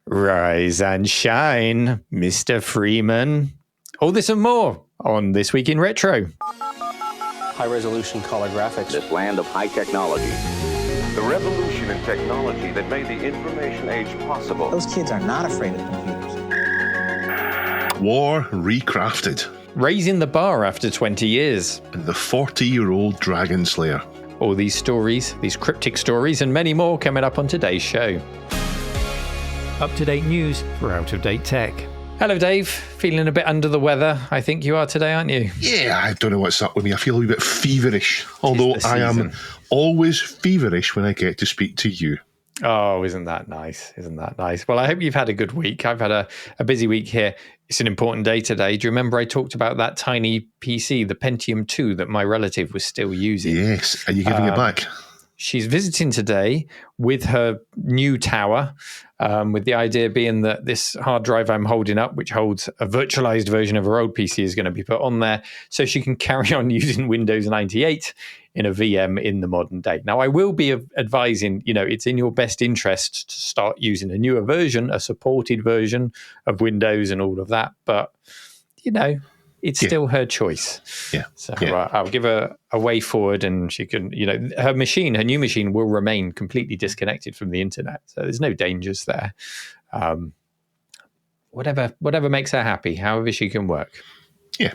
Rise and shine, Mr. Freeman. All this and more on This Week in Retro. High-resolution color graphics. This land of high technology. The revolution in technology that made the information age possible. Those kids are not afraid of computers. War recrafted. Raising the bar after 20 years. And the 40-year-old Dragon Slayer. All these stories, these cryptic stories, and many more coming up on today's show. Up-to-date news for out-of-date tech. Hello, Dave. Feeling a bit under the weather, I think you are today, aren't you? Yeah, I don't know what's up with me. I feel a wee bit feverish, although I am always feverish when I get to speak to you. Oh, isn't that nice? Isn't that nice? Well, I hope you've had a good week. I've had a busy week here. It's an important day today. Do you remember I talked about that tiny PC, the Pentium 2, that my relative was still using? Yes. Are you giving it back? She's visiting today with her new tower, with the idea being that this hard drive I'm holding up, which holds a virtualized version of her old PC, is going to be put on there so she can carry on using Windows 98 in a VM in the modern day. Now, I will be advising, it's in your best interest to start using a newer version, a supported version of Windows and all of that. But, it's still her choice. Yeah. So I'll give her a way forward, and she can, her new machine will remain completely disconnected from the internet. So there's no dangers there. Whatever makes her happy, however she can work. Yeah.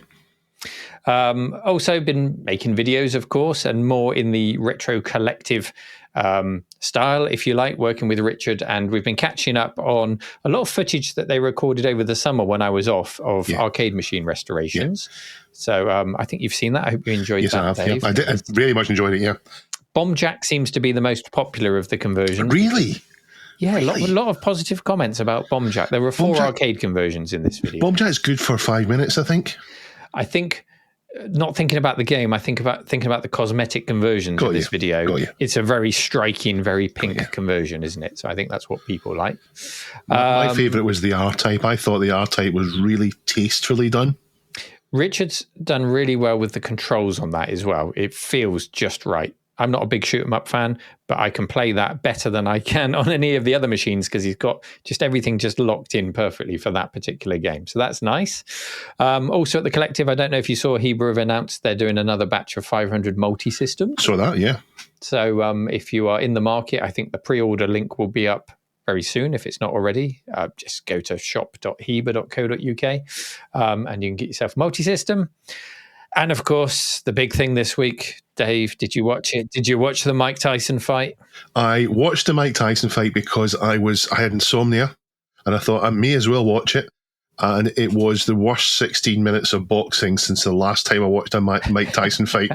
Also been making videos, of course, and more in the retro collective style, if you like, working with Richard. And we've been catching up on a lot of footage that they recorded over the summer when I was off of arcade machine restorations. Yeah. So I think you've seen that. I hope you enjoyed that, Dave. I did. I really much enjoyed it, yeah. Bomb Jack seems to be the most popular of the conversions. Really? Yeah, a lot of positive comments about Bomb Jack. There were 4 arcade conversions in this video. Bomb Jack's good for 5 minutes, I think. I think, not thinking about the game, I think about the cosmetic conversions of this video. It's a very striking, very pink conversion, isn't it? So I think that's what people like. My favourite was the R-Type. I thought the R-Type was really tastefully done. Richard's done really well with the controls on that as well. It feels just right. I'm not a big shoot 'em up fan, but I can play that better than I can on any of the other machines because he's got just everything just locked in perfectly for that particular game. So that's nice. Also at the collective, I don't know if you saw, Hebrew have announced they're doing another batch of 500 multi-systems. Saw that, yeah. So if you are in the market, I think the pre-order link will be up very soon if it's not already. Just go to shop.heber.co.uk and you can get yourself a multi-system. And of course, the big thing this week, Dave, did you watch it? Did you watch the Mike Tyson fight? I watched the Mike Tyson fight because I had insomnia, and I thought I may as well watch it. And it was the worst 16 minutes of boxing since the last time I watched a Mike Tyson fight.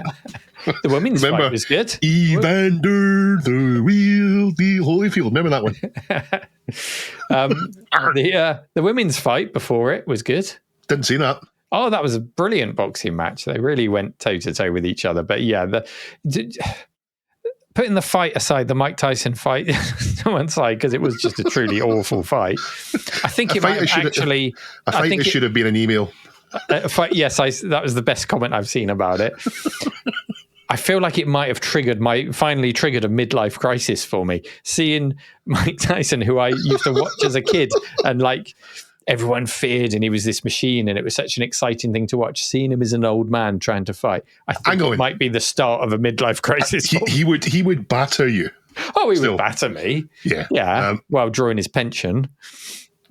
The women's fight was good. Evander the Wheel, the Holyfield. Remember that one? The women's fight before it was good. Didn't see that. Oh, that was a brilliant boxing match. They really went toe-to-toe with each other. But yeah, putting the fight aside, the Mike Tyson fight to one side, because it was just a truly awful fight. I think it should have been an email. Yes, that was the best comment I've seen about it. I feel like it might have finally triggered a midlife crisis for me. Seeing Mike Tyson, who I used to watch as a kid, and everyone feared, and he was this machine, and it was such an exciting thing to watch. Seeing him as an old man trying to fight, I think it might be the start of a midlife crisis. He would batter you. Oh, he would batter me. Yeah. While drawing his pension.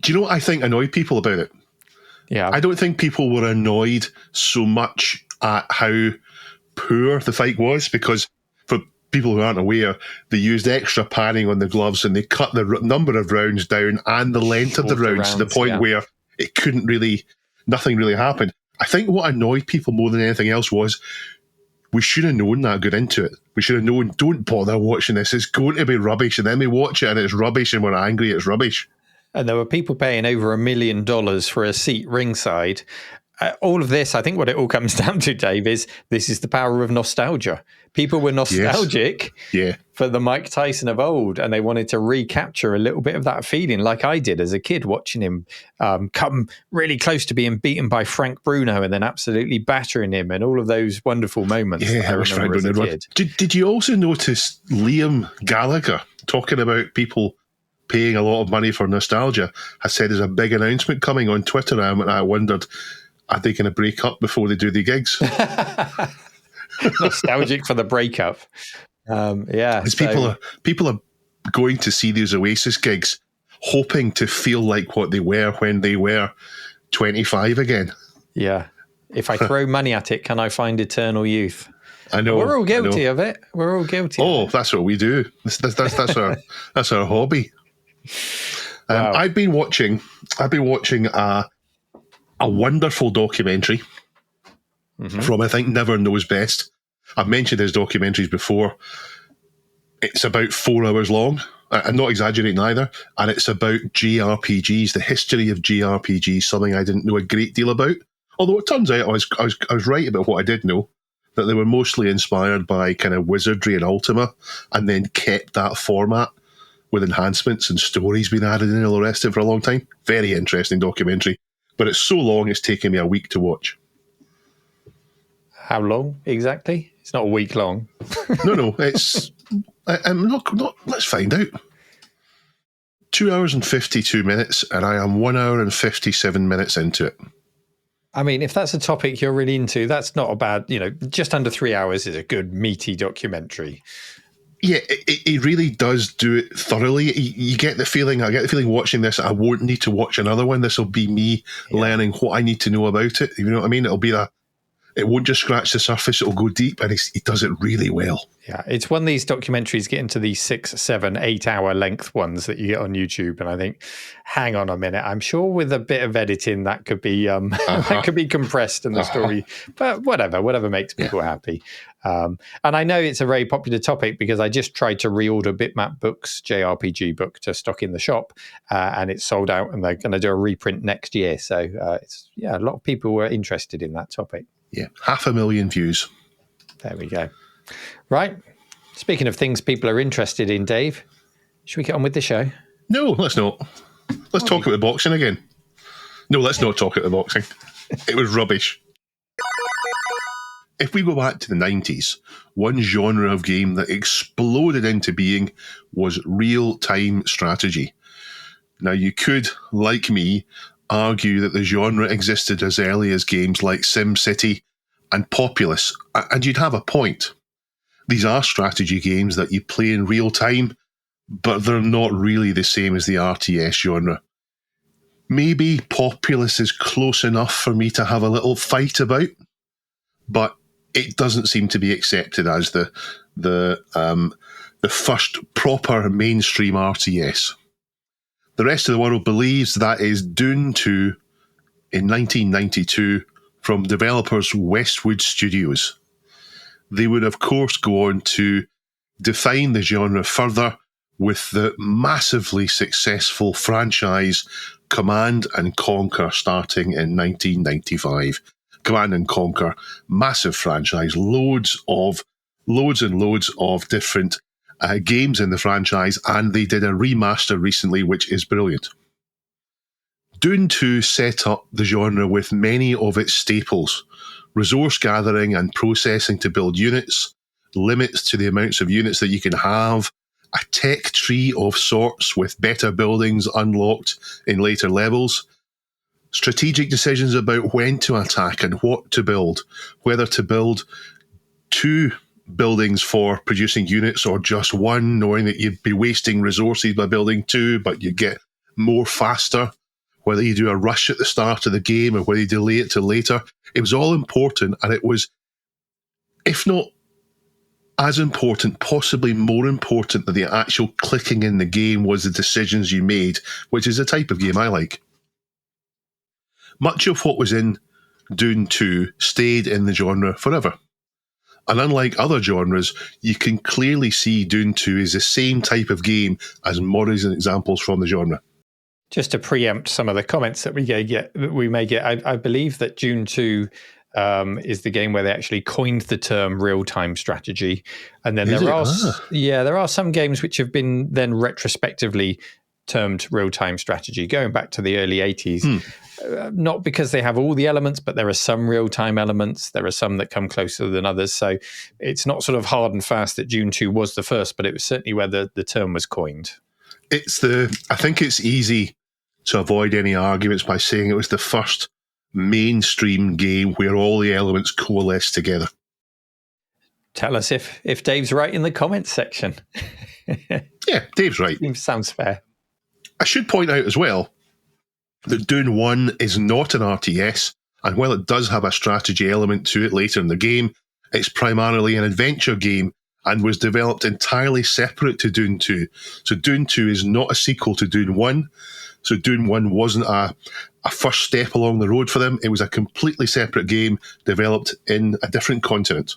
Do you know what I think annoyed people about it? Yeah. I don't think people were annoyed so much at how poor the fight was, because for people who aren't aware, they used extra padding on the gloves and they cut the number of rounds down and the length of the rounds to the point where it nothing really happened. I think what annoyed people more than anything else was we should have known that going into it. We should have known, don't bother watching this. It's going to be rubbish. And then we watch it and it's rubbish and we're angry it's rubbish. And there were people paying over $1 million for a seat ringside. All of this, I think what it all comes down to, Dave, is this is the power of nostalgia. People were nostalgic for the Mike Tyson of old, and they wanted to recapture a little bit of that feeling like I did as a kid, watching him come really close to being beaten by Frank Bruno and then absolutely battering him, and all of those wonderful moments. Yeah, I remember as a kid. Did you also notice Liam Gallagher talking about people paying a lot of money for nostalgia, has said there's a big announcement coming on Twitter. And I wondered, are they going to break up before they do the gigs? Nostalgic for the breakup. Because people are going to see these Oasis gigs hoping to feel like what they were when they were 25 again. Yeah. If I throw money at it, can I find eternal youth? I know. We're all guilty of it. We're all guilty. Oh, that's what we do. That's our hobby. Wow. I've been watching a wonderful documentary from, I think, Never Knows Best. I've mentioned his documentaries before. It's about 4 hours long. I'm not exaggerating either. And it's about JRPGs, the history of JRPGs, something I didn't know a great deal about. Although it turns out I was right about what I did know, that they were mostly inspired by kind of Wizardry and Ultima, and then kept that format with enhancements and stories being added in and all the rest of it for a long time. Very interesting documentary. But it's so long, it's taken me a week to watch. How long exactly? It's not a week long. No, it's... I'm not. Let's find out. 2 hours and 52 minutes, and I am 1 hour and 57 minutes into it. I mean, if that's a topic you're really into, that's not a bad, just under 3 hours is a good meaty documentary. Yeah, it really does do it thoroughly. You get the feeling, I get the feeling watching this, I won't need to watch another one. This will be me learning what I need to know about it. You know what I mean? It won't just scratch the surface, it'll go deep, and he does it really well. Yeah, it's one of these documentaries get into these 6, 7, 8 hour length ones that you get on YouTube, and I think, hang on a minute, I'm sure with a bit of editing that could be that could be compressed in the story, but whatever makes people happy. And I know it's a very popular topic because I just tried to reorder Bitmap Books JRPG book to stock in the shop, and it's sold out, and they're going to do a reprint next year. So a lot of people were interested in that topic. Yeah, 500,000 views. There we go. Right. Speaking of things people are interested in, Dave, should we get on with the show? No, let's not. Let's talk about the boxing again. No, let's not talk about the boxing. It was rubbish. If we go back to the 90s, one genre of game that exploded into being was real-time strategy. Now, you could, like me, argue that the genre existed as early as games like SimCity and Populous, and you'd have a point. These are strategy games that you play in real time, but they're not really the same as the RTS genre. Maybe Populous is close enough for me to have a little fight about, but it doesn't seem to be accepted as the first proper mainstream RTS. The rest of the world believes that is Dune 2 in 1992 from developers Westwood Studios. They would, of course, go on to define the genre further with the massively successful franchise Command & Conquer starting in 1995. Command & Conquer, massive franchise, loads and loads of different games in the franchise, and they did a remaster recently, which is brilliant. Dune 2 set up the genre with many of its staples: resource gathering and processing to build units, limits to the amounts of units that you can have, a tech tree of sorts with better buildings unlocked in later levels, strategic decisions about when to attack and what to build, whether to build 2 buildings for producing units or just 1, knowing that you'd be wasting resources by building 2, but you get more faster, whether you do a rush at the start of the game or whether you delay it to later. It was all important, and it was, if not as important, possibly more important than the actual clicking in the game was the decisions you made, which is the type of game I like. Much of what was in Dune 2 stayed in the genre forever. And unlike other genres, you can clearly see Dune 2 is the same type of game as models and examples from the genre. Just to preempt some of the comments that we may get, I believe that Dune 2 is the game where they actually coined the term real-time strategy. And then there are some games which have been then retrospectively termed real-time strategy, going back to the early 80s. Not because they have all the elements, but there are some real-time elements. There are some that come closer than others. So it's not sort of hard and fast that Dune 2 was the first, but it was certainly where the term was coined. I think it's easy to avoid any arguments by saying it was the first mainstream game where all the elements coalesce together. Tell us if Dave's right in the comments section. Yeah, Dave's right. Sounds fair. I should point out as well that Dune 1 is not an RTS, and while it does have a strategy element to it later in the game, it's primarily an adventure game and was developed entirely separate to Dune 2. So Dune 2 is not a sequel to Dune 1. So Dune 1 wasn't a first step along the road for them. It was a completely separate game developed in a different continent.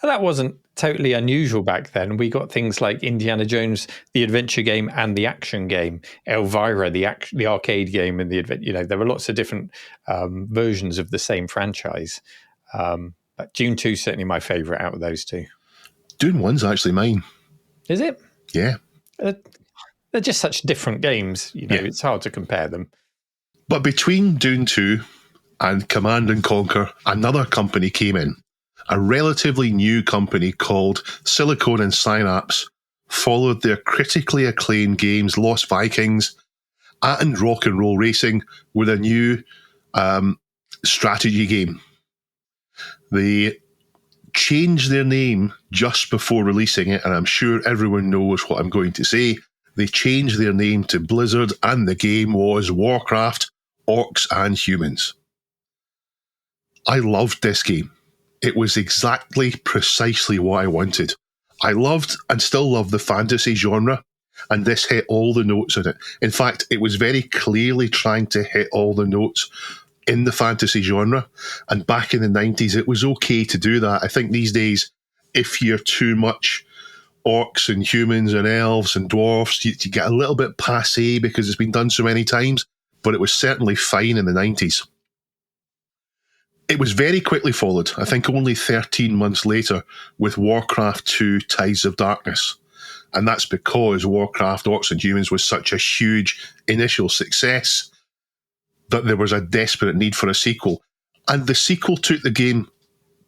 And that wasn't totally unusual back then. We got things like Indiana Jones, the adventure game, and the action game. Elvira, the arcade game, and there were lots of different versions of the same franchise. But Dune 2 is certainly my favourite out of those two. Dune 1's actually mine. Is it? Yeah. They're just such different games. It's hard to compare them. But between Dune 2 and Command & Conquer, another company came in. A relatively new company called Silicon and Synapse followed their critically acclaimed games Lost Vikings and Rock and Roll Racing with a new strategy game. They changed their name just before releasing it, and I'm sure everyone knows what I'm going to say. They changed their name to Blizzard, and the game was Warcraft, Orcs and Humans. I loved this game. It was precisely what I wanted. I loved and still love the fantasy genre, and this hit all the notes in it. In fact, it was very clearly trying to hit all the notes in the fantasy genre, and back in the 90s, it was okay to do that. I think these days, if you're too much orcs and humans and elves and dwarfs, you get a little bit passé because it's been done so many times, but it was certainly fine in the 90s. It was very quickly followed, I think only 13 months later, with Warcraft 2 Tides of Darkness. And that's because Warcraft, Orcs and Humans was such a huge initial success that there was a desperate need for a sequel. And the sequel took the game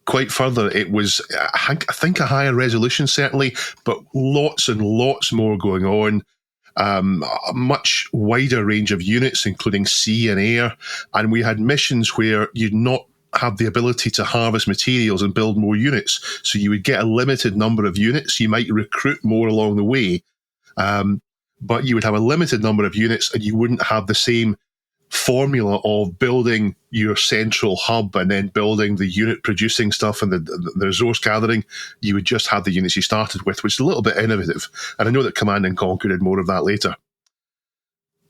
quite further. It was, I think, a higher resolution, certainly, but lots and lots more going on. A much wider range of units, including sea and air. And we had missions where you'd not have the ability to harvest materials and build more units. So you would get a limited number of units. You might recruit more along the way, but you would have a limited number of units and you wouldn't have the same formula of building your central hub and then building the unit producing stuff and the resource gathering. You would just have the units you started with, which is a little bit innovative. And I know that Command & Conquer did more of that later.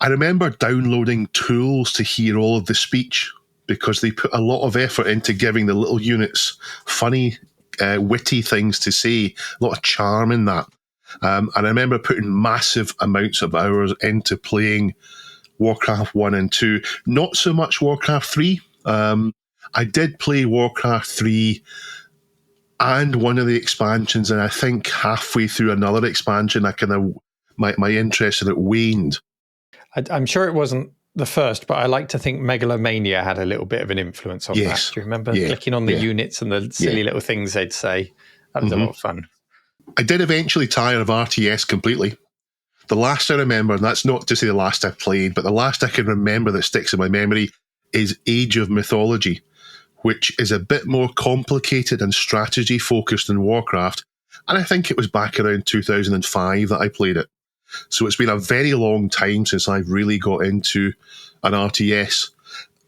I remember downloading tools to hear all of the speech, because they put a lot of effort into giving the little units funny, witty things to say, a lot of charm in that. And I remember putting massive amounts of hours into playing Warcraft 1 and 2. Not so much Warcraft 3. I did play Warcraft 3 and one of the expansions, and I think halfway through another expansion, my interest in it waned. I'm sure it wasn't the first, but I like to think Megalomania had a little bit of an influence on that. Do you remember clicking on the units and the silly little things they'd say? That was a lot of fun. I did eventually tire of RTS completely. The last I remember, and that's not to say the last I played, but the last I can remember that sticks in my memory is Age of Mythology, which is a bit more complicated and strategy focused than Warcraft. And I think it was back around 2005 that I played it. So it's been a very long time since I've really got into an RTS.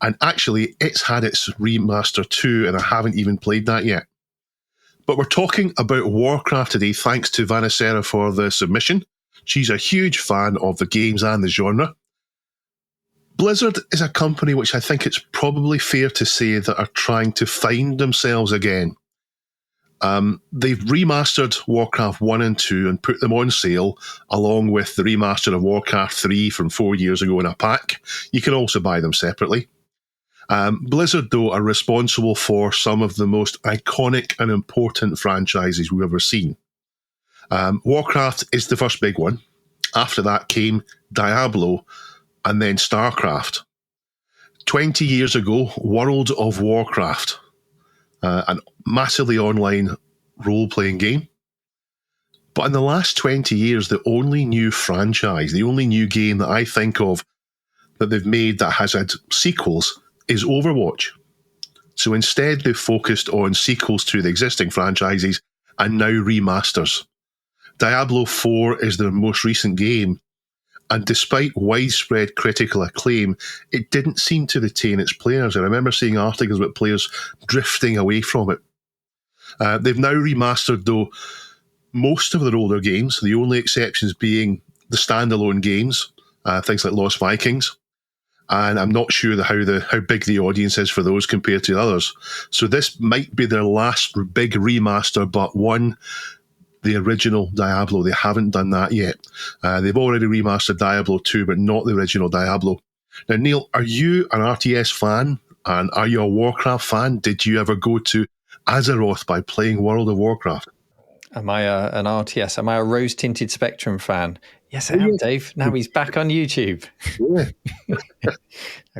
And actually, it's had its remaster too, and I haven't even played that yet. But we're talking about Warcraft today, thanks to Vanessa for the submission. She's a huge fan of the games and the genre. Blizzard is a company which I think it's probably fair to say that are trying to find themselves again. They've remastered Warcraft 1 and 2 and put them on sale, along with the remaster of Warcraft 3 from 4 years ago in a pack. You can also buy them separately. Blizzard, though, are responsible for some of the most iconic and important franchises we've ever seen. Warcraft is the first big one. After that came Diablo and then StarCraft. 20 years ago, World of Warcraft, a massively online role-playing game. But in the last 20 years, the only new franchise, the only new game that I think of that they've made that has had sequels is Overwatch. So instead, they've focused on sequels to the existing franchises and now remasters. Diablo 4 is their most recent game, and despite widespread critical acclaim, it didn't seem to retain its players. I remember seeing articles about players drifting away from it. They've now remastered, though, most of their older games, the only exceptions being the standalone games, things like Lost Vikings. And I'm not sure how big the audience is for those compared to others. So this might be their last big remaster, but one, the original Diablo. They haven't done that yet. They've already remastered Diablo 2, but not the original Diablo. Now, Neil, are you an RTS fan? And are you a Warcraft fan? Did you ever go to Azeroth by playing World of Warcraft? Am I an RTS? Am I a rose-tinted Spectrum fan? Yes, I am, Dave. Now he's back on YouTube. Yeah.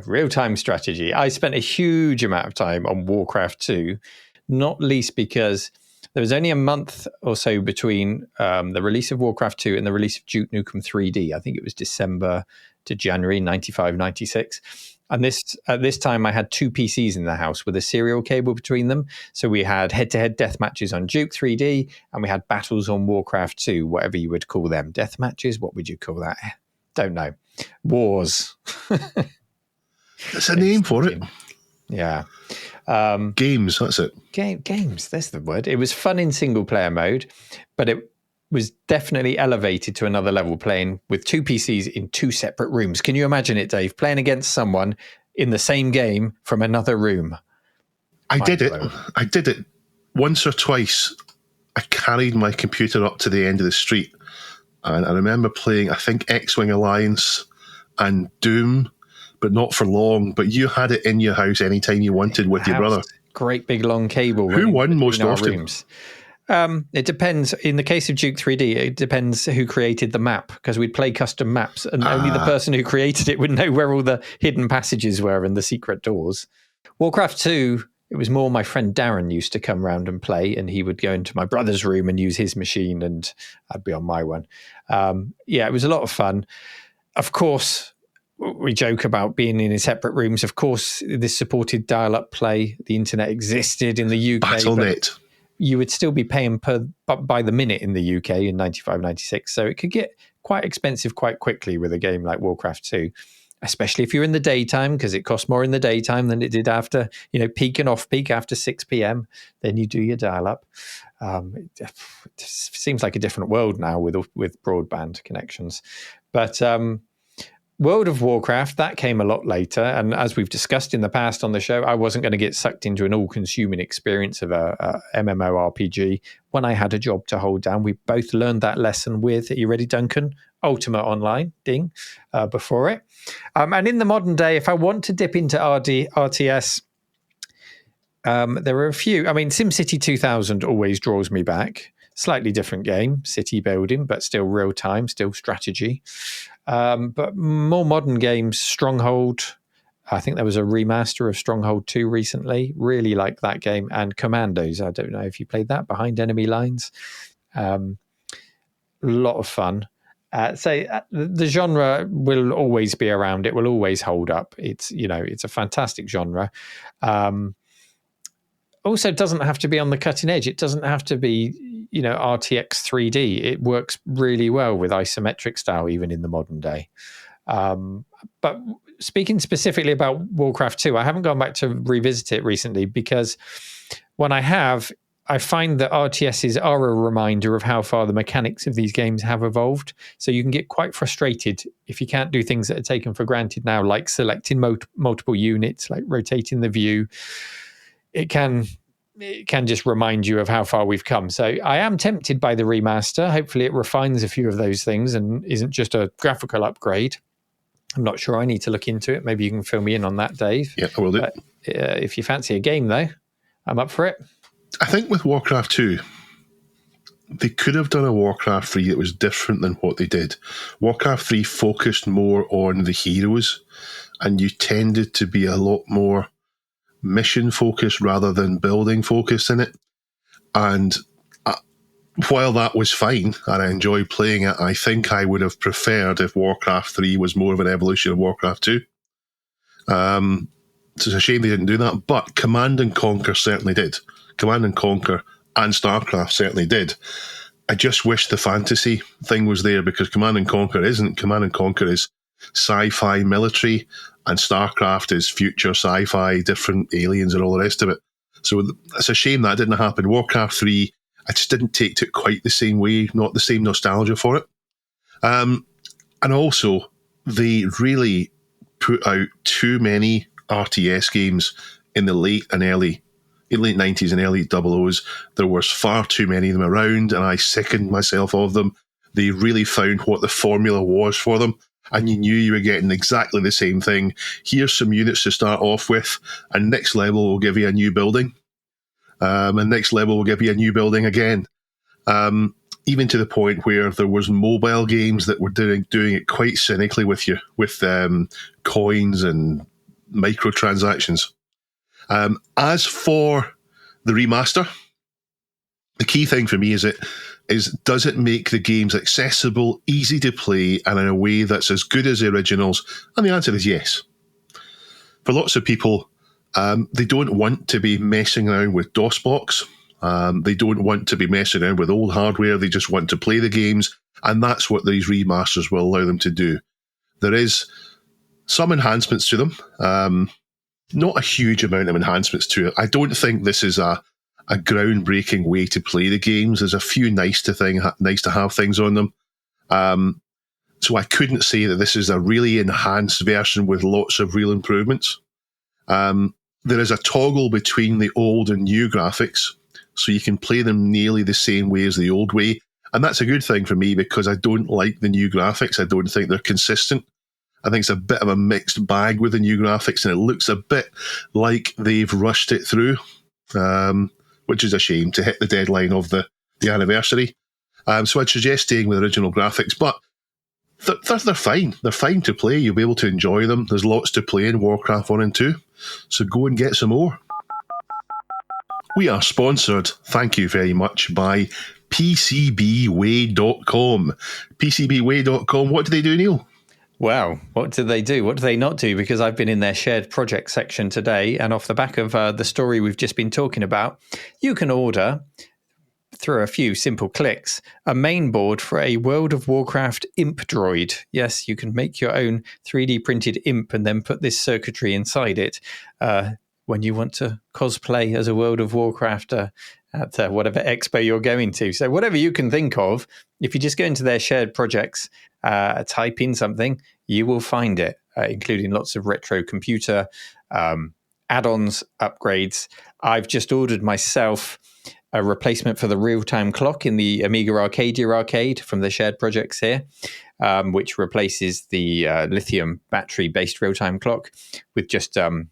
Real-time strategy. I spent a huge amount of time on Warcraft 2, not least because there was only a month or so between the release of Warcraft 2 and the release of Duke Nukem 3D. I think it was December to January 95, 96. And at this time, I had two PCs in the house with a serial cable between them. So we had head-to-head death matches on Duke 3D, and we had battles on Warcraft 2, whatever you would call them. Death matches? What would you call that? Don't know. Wars. That's a name for it. Yeah. Games, that's it. Games, that's the word. It was fun in single-player mode, but it was definitely elevated to another level playing with two PCs in two separate rooms. Can you imagine it, Dave? Playing against someone in the same game from another room. I did it once or twice. I carried my computer up to the end of the street, and I remember playing, I think, X-Wing Alliance and Doom, but not for long. But you had it in your house anytime you wanted with your brother. Great big long cable. Who won most often? Rooms. It depends. In the case of Duke 3D, it depends who created the map, because we'd play custom maps, and only the person who created it would know where all the hidden passages were and the secret doors. Warcraft 2, it was more my friend Darren used to come round and play, and he would go into my brother's room and use his machine, and I'd be on my one. It was a lot of fun. Of course, we joke about being in separate rooms. Of course, this supported dial-up play. The internet existed in the UK. Battle.net. You would still be paying by the minute in the UK in 95, 96. So it could get quite expensive quite quickly with a game like Warcraft 2, especially if you're in the daytime, because it costs more in the daytime than it did after, peak and off peak after 6 p.m. Then you do your dial up. It seems like a different world now with broadband connections. But World of Warcraft, that came a lot later. And as we've discussed in the past on the show, I wasn't going to get sucked into an all-consuming experience of a MMORPG when I had a job to hold down. We both learned that lesson with, are you ready, Duncan? Ultima Online, ding, before it. And in the modern day, if I want to dip into RTS, there are a few. I mean, SimCity 2000 always draws me back. Slightly different game, city building, but still real time, still strategy. But more modern games, Stronghold. I think there was a remaster of Stronghold 2 recently. Really like that game. And Commandos. I don't know if you played that, Behind Enemy Lines. A lot of fun. The genre will always be around. It will always hold up. It's a fantastic genre. Also, it doesn't have to be on the cutting edge. It doesn't have to be, RTX 3D. It works really well with isometric style, even in the modern day. But speaking specifically about Warcraft 2, I haven't gone back to revisit it recently, because when I have, I find that RTSs are a reminder of how far the mechanics of these games have evolved. So you can get quite frustrated if you can't do things that are taken for granted now, like selecting multiple units, like rotating the view. It can just remind you of how far we've come. So I am tempted by the remaster. Hopefully it refines a few of those things and isn't just a graphical upgrade. I'm not sure. I need to look into it. Maybe you can fill me in on that, Dave. Yeah, I will do. If you fancy a game, though, I'm up for it. I think with Warcraft 2, they could have done a Warcraft 3 that was different than what they did. Warcraft 3 focused more on the heroes, and you tended to be a lot more mission focused rather than building focused in it. And while that was fine and I enjoyed playing it, I think I would have preferred if Warcraft 3 was more of an evolution of Warcraft 2. It's a shame they didn't do that, but Command and Conquer certainly did. Command and Conquer and StarCraft certainly did. I just wish the fantasy thing was there, because Command and Conquer isn't. Command and Conquer is sci-fi military, and StarCraft is future sci-fi, different aliens and all the rest of it. So it's a shame that didn't happen. Warcraft 3, I just didn't take to it quite the same way, not the same nostalgia for it. And also, they really put out too many RTS games in the late 90s and early 00s. There was far too many of them around, and I sickened myself of them. They really found what the formula was for them, and you knew you were getting exactly the same thing. Here's some units to start off with, and next level will give you a new building. And next level will give you a new building again. Even to the point where there was mobile games that were doing it quite cynically with you, with coins and microtransactions. As for the remaster, the key thing for me is does it make the games accessible, easy to play, and in a way that's as good as the originals? And the answer is yes. For lots of people, they don't want to be messing around with DOSBox. They don't want to be messing around with old hardware. They just want to play the games, and that's what these remasters will allow them to do. There is some enhancements to them. Not a huge amount of enhancements to it. I don't think this is a groundbreaking way to play the games. There's a few nice to have things on them. So I couldn't say that this is a really enhanced version with lots of real improvements. There is a toggle between the old and new graphics, so you can play them nearly the same way as the old way. And that's a good thing for me, because I don't like the new graphics. I don't think they're consistent. I think it's a bit of a mixed bag with the new graphics, and it looks a bit like they've rushed it through, which is a shame to hit the deadline of the anniversary. So I'd suggest staying with original graphics, but they're fine. They're fine to play. You'll be able to enjoy them. There's lots to play in Warcraft 1 and 2, so go and get some more. We are sponsored, thank you very much, by PCBWay.com. PCBWay.com, what do they do, Neil? Well, what do they do? What do they not do? Because I've been in their shared project section today, and off the back of the story we've just been talking about, you can order, through a few simple clicks, a main board for a World of Warcraft imp droid. Yes, you can make your own 3D printed imp and then put this circuitry inside it when you want to cosplay as a World of Warcraft at whatever expo you're going to. So whatever you can think of, if you just go into their shared projects, type in something, you will find it, including lots of retro computer add-ons, upgrades. I've just ordered myself a replacement for the real-time clock in the Amiga Arcadia arcade from the shared projects here, which replaces the lithium battery-based real-time clock with just a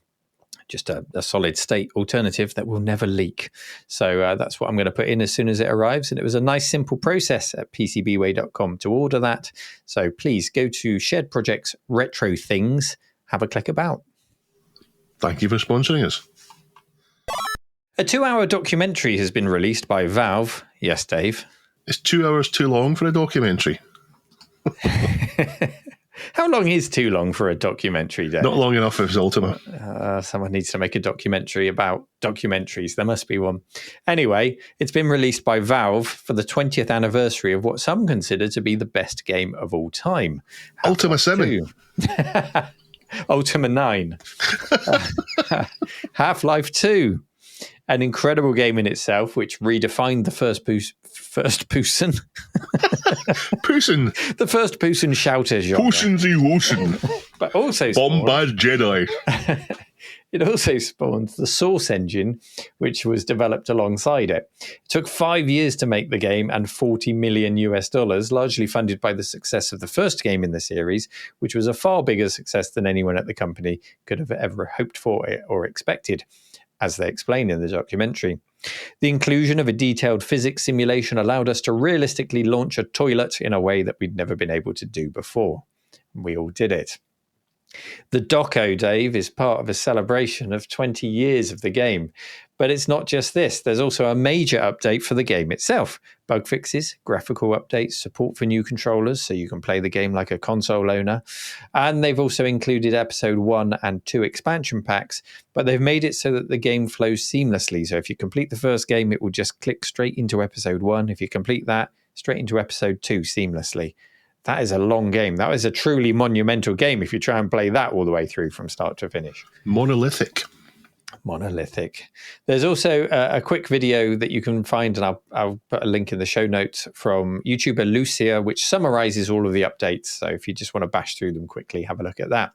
solid state alternative that will never leak. So that's what I'm going to put in as soon as it arrives. And it was a nice, simple process at PCBWay.com to order that. So please go to Shared Projects Retro Things, have a click about. Thank you for sponsoring us. A 2-hour documentary has been released by Valve. Yes, Dave? It's 2 hours too long for a documentary. How long is too long for a documentary, Dave? Not long enough if it's Ultima. Someone needs to make a documentary about documentaries. There must be one. Anyway, it's been released by Valve for the 20th anniversary of what some consider to be the best game of all time. Ultima 7. Ultima 9. Half-Life 2. An incredible game in itself, which redefined the first person. Pusin. The first person shouter genre. Pusin. But also Bombard Jedi. It also spawned the Source engine, which was developed alongside it. It took 5 years to make the game and $40 million, largely funded by the success of the first game in the series, which was a far bigger success than anyone at the company could have ever hoped for or expected, as they explain in the documentary. The inclusion of a detailed physics simulation allowed us to realistically launch a toilet in a way that we'd never been able to do before. We all did it. The doco, Dave, is part of a celebration of 20 years of the game. But it's not just this. There's also a major update for the game itself. Bug fixes, graphical updates, support for new controllers so you can play the game like a console owner. And they've also included episode 1 and 2 expansion packs, but they've made it so that the game flows seamlessly. So if you complete the first game, it will just click straight into episode 1. If you complete that, straight into episode 2 seamlessly. That is a long game. That is a truly monumental game if you try and play that all the way through from start to finish. Monolithic. There's also a quick video that you can find, and I'll put a link in the show notes, from YouTuber Lucia, which summarizes all of the updates. So if you just want to bash through them quickly, have a look at that.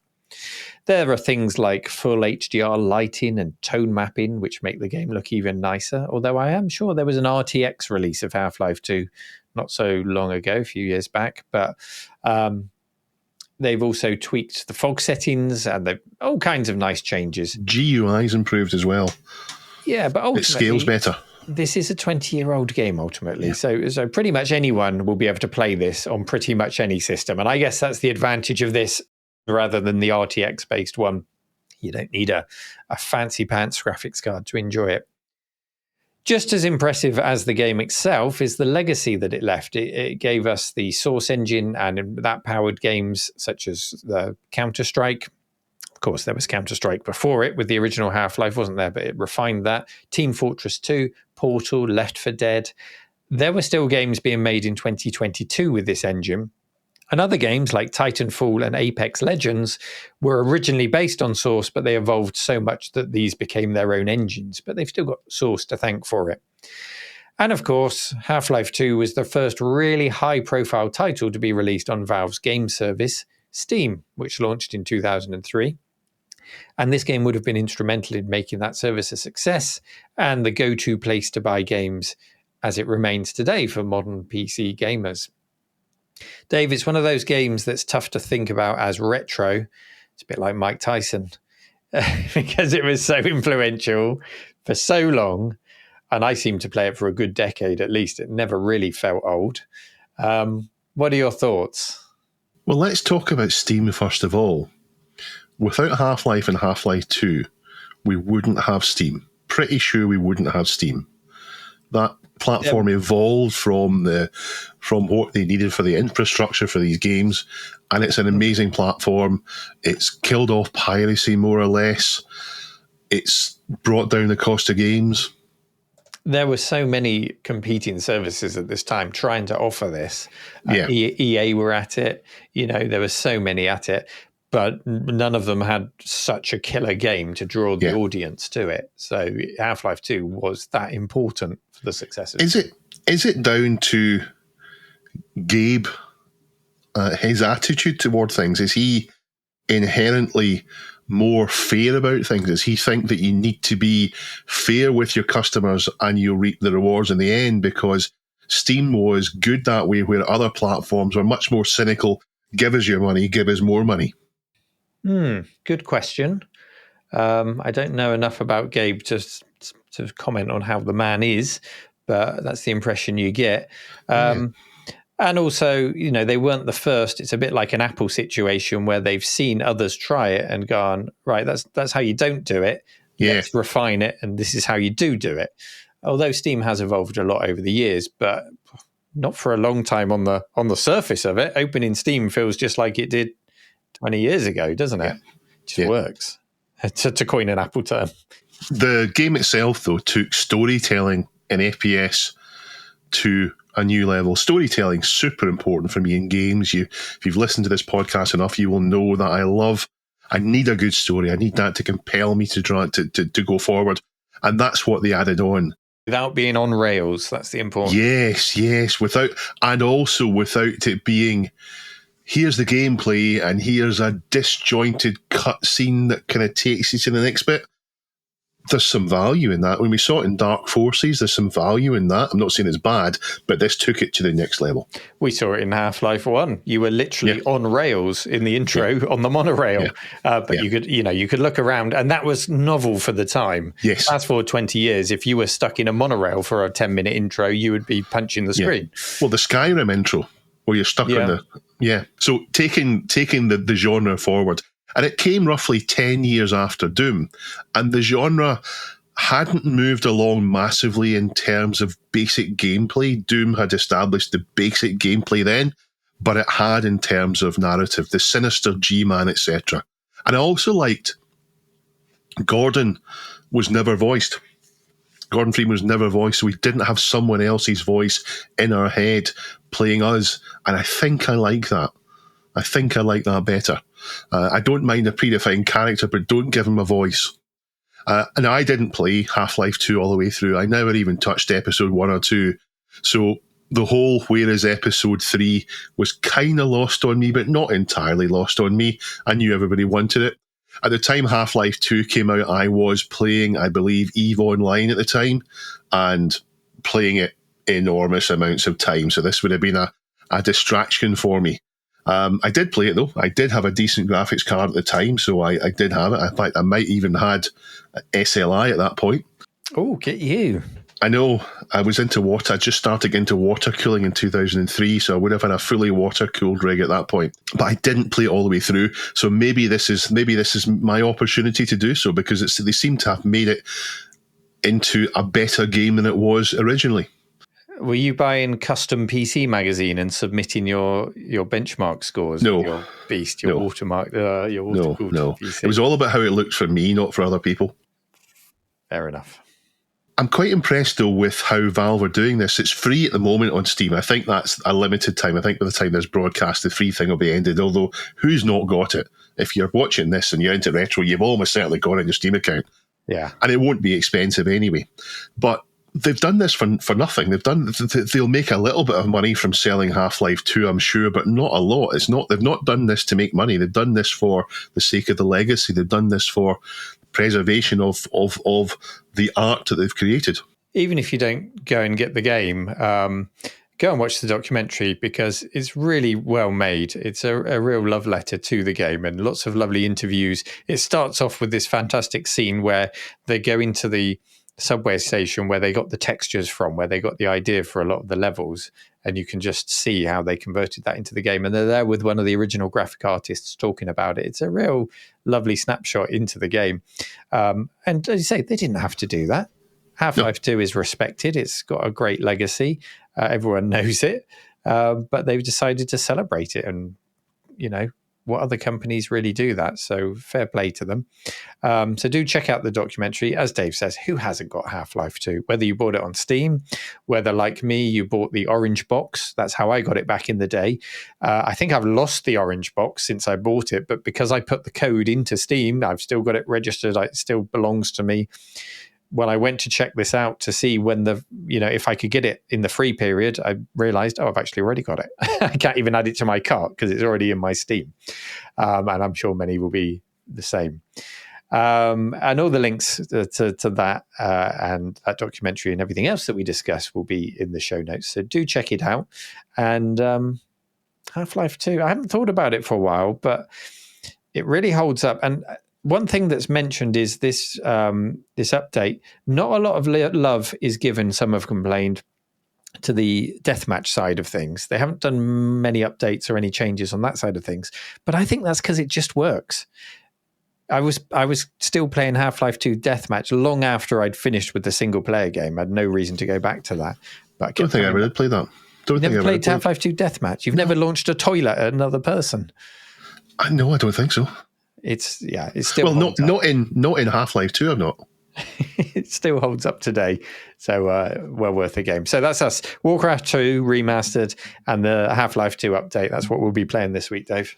There are things like full HDR lighting and tone mapping, which make the game look even nicer, although I am sure there was an RTX release of Half-Life 2 not so long ago, a few years back, but they've also tweaked the fog settings, and they've all kinds of nice changes. GUI's improved as well. Yeah, but ultimately, it scales better. This is a 20-year-old game, ultimately. Yeah. So pretty much anyone will be able to play this on pretty much any system. And I guess that's the advantage of this rather than the RTX-based one. You don't need a fancy pants graphics card to enjoy it. Just as impressive as the game itself is the legacy that it left. It gave us the Source engine, and that powered games such as the Counter-Strike. Of course, there was Counter-Strike before it with the original Half-Life, wasn't there? But it refined that. Team Fortress 2, Portal, Left 4 Dead. There were still games being made in 2022 with this engine. And other games like Titanfall and Apex Legends were originally based on Source, but they evolved so much that these became their own engines. But they've still got Source to thank for it. And of course, Half-Life 2 was the first really high-profile title to be released on Valve's game service, Steam, which launched in 2003. And this game would have been instrumental in making that service a success and the go-to place to buy games as it remains today for modern PC gamers. Dave, it's one of those games that's tough to think about as retro. It's a bit like Mike Tyson because it was so influential for so long, and I seem to play it for a good decade at least. It never really felt old. What are your thoughts? Well, let's talk about Steam first of all. Without Half-Life and Half-Life 2, we wouldn't have Steam. Pretty sure we wouldn't have Steam. That platform evolved from what they needed for the infrastructure for these games, and it's an amazing platform. It's killed off piracy more or less. It's brought down the cost of games. There were so many competing services at this time trying to offer this. Yeah. EA were at it. There were so many at it, but none of them had such a killer game to draw the audience to it. So Half-Life 2 was that important for the success of it. Is it down to Gabe, his attitude toward things? Is he inherently more fair about things? Does he think that you need to be fair with your customers and you'll reap the rewards in the end? Because Steam was good that way, where other platforms were much more cynical. Give us your money, give us more money. Good question. I don't know enough about Gabe to comment on how the man is, but that's the impression you get. And also, they weren't the first. It's a bit like an Apple situation where they've seen others try it and gone, right, that's how you don't do it. Yeah. Let's refine it, and this is how you do it. Although Steam has evolved a lot over the years, but not for a long time on the surface of it. Opening Steam feels just like it did 20 years ago, doesn't it? It just works, to coin an Apple term. The game itself, though, took storytelling in FPS to a new level. Storytelling super important for me in games. If you've listened to this podcast enough, you will know that I need a good story. I need that to compel me to go forward. And that's what they added on. Without being on rails, that's the important. Yes. Without it being, here's the gameplay and here's a disjointed cutscene that kind of takes you to the next bit. There's some value in that. When we saw it in Dark Forces, there's some value in that. I'm not saying it's bad, but this took it to the next level. We saw it in Half-Life 1. You were literally on rails in the intro on the monorail. You could look around, and that was novel for the time. Yes. Fast forward 20 years, if you were stuck in a monorail for a 10-minute intro, you would be punching the screen. Well, the Skyrim intro, where you're stuck on the... Yeah. So taking the genre forward, And it came roughly 10 years after Doom. And the genre hadn't moved along massively in terms of basic gameplay. Doom had established the basic gameplay then, but it had in terms of narrative, the sinister G-Man, etc. And I also liked Gordon was never voiced. Gordon Freeman was never voiced, so we didn't have someone else's voice in our head playing us. And I think I like that. I think I like that better. I don't mind a predefined character, but don't give him a voice. And I didn't play Half-Life 2 all the way through. I never even touched episode 1 or 2. So the whole whereas episode 3 was kind of lost on me, but not entirely lost on me. I knew everybody wanted it. At the time Half-Life 2 came out, I was playing, I believe, EVE Online at the time, and playing it enormous amounts of time. So this would have been a distraction for me. I did play it, though. I did have a decent graphics card at the time, so I did have it. In fact, I might even had SLI at that point. Oh, get you. I know. I was into water. I just started into water cooling in 2003, so I would have had a fully water-cooled rig at that point. But I didn't play it all the way through, so maybe this is my opportunity to do so, because they seem to have made it into a better game than it was originally. Were you buying Custom PC magazine and submitting your benchmark scores? No. Your beast, your watermark, your water-cooled PC? It was all about how it looked for me, not for other people. Fair enough. I'm quite impressed, though, with how Valve are doing this. It's free at the moment on Steam. I think that's a limited time. I think by the time this broadcast, the free thing will be ended, although who's not got it? If you're watching this and you're into retro, you've almost certainly got it in your Steam account. Yeah. And it won't be expensive anyway. But they've done this for nothing. They'll make a little bit of money from selling Half-Life 2, I'm sure, but not a lot. They've not done this to make money. They've done this for the sake of the legacy. They've done this for preservation of the art that they've created. Even if you don't go and get the game, go and watch the documentary, because it's really well made. It's a real love letter to the game and lots of lovely interviews. It starts off with this fantastic scene where they go into the subway station where they got the textures from, where they got the idea for a lot of the levels, and you can just see how they converted that into the game. And they're there with one of the original graphic artists talking about it. It's a real lovely snapshot into the game. And as you say, they didn't have to do that. Half-Life 2 is respected. It's got a great legacy. Everyone knows it. But they've decided to celebrate it. And, what other companies really do that? So fair play to them. So do check out the documentary. As Dave says, who hasn't got Half-Life 2? Whether you bought it on Steam, whether like me, you bought the orange box. That's how I got it back in the day. I think I've lost the orange box since I bought it, but because I put the code into Steam, I've still got it registered. It still belongs to me. When I went to check this out to see when if I could get it in the free period, I realized, I've actually already got it. I can't even add it to my cart because it's already in my Steam. And I'm sure many will be the same. And all the links to that and that documentary and everything else that we discussed will be in the show notes. So do check it out. And Half-Life 2, I haven't thought about it for a while, but it really holds up. And one thing that's mentioned is this update. Not a lot of love is given, some have complained, to the deathmatch side of things. They haven't done many updates or any changes on that side of things. But I think that's because it just works. I was still playing Half-Life 2 Deathmatch long after I'd finished with the single-player game. I had no reason to go back to that. But I don't think I would play that. You've never played Half-Life 2 Deathmatch? You've never launched a toilet at another person? No, I don't think so. It's still not in Half-Life 2. I'm not. It still holds up today, so well worth a game. So that's us. Warcraft 2 remastered and the Half-Life 2 update. That's what we'll be playing this week, Dave.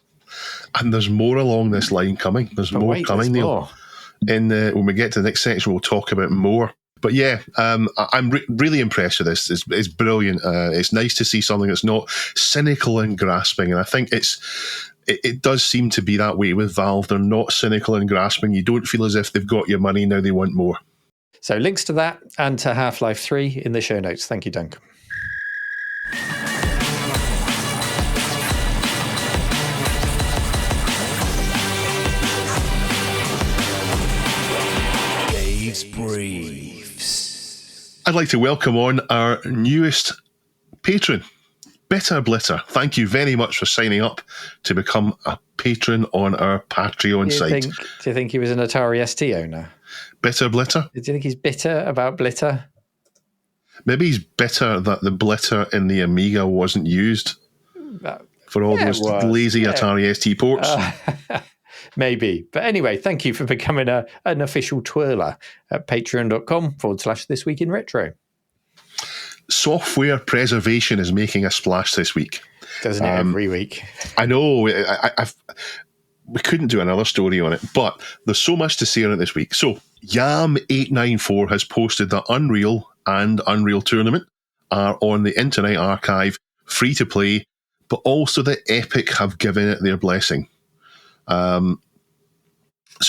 And there's more along this line coming. There's more coming, Neil. When we get to the next section, we'll talk about more. But yeah, I'm really impressed with this. It's brilliant. It's nice to see something that's not cynical and grasping, and I think it does seem to be that way with Valve. They're not cynical and grasping. You don't feel as if they've got your money, now they want more. So links to that and to Half-Life 3 in the show notes. Thank you, Duncan. Dave's Briefs. I'd like to welcome on our newest patron, Bitter Blitter, thank you very much for signing up to become a patron on our Patreon site. Do you think he was an Atari ST owner? Bitter Blitter? Do you think he's bitter about Blitter? Maybe he's bitter that the Blitter in the Amiga wasn't used for all those lazy Atari ST ports. Maybe. But anyway, thank you for becoming an official twirler at patreon.com/This Week in Retro. Software preservation is making a splash this week. Doesn't it every week? I know. We couldn't do another story on it, but there's so much to say on it this week. So Yam894 has posted that Unreal and Unreal Tournament are on the Internet Archive, free to play, but also that Epic have given it their blessing. So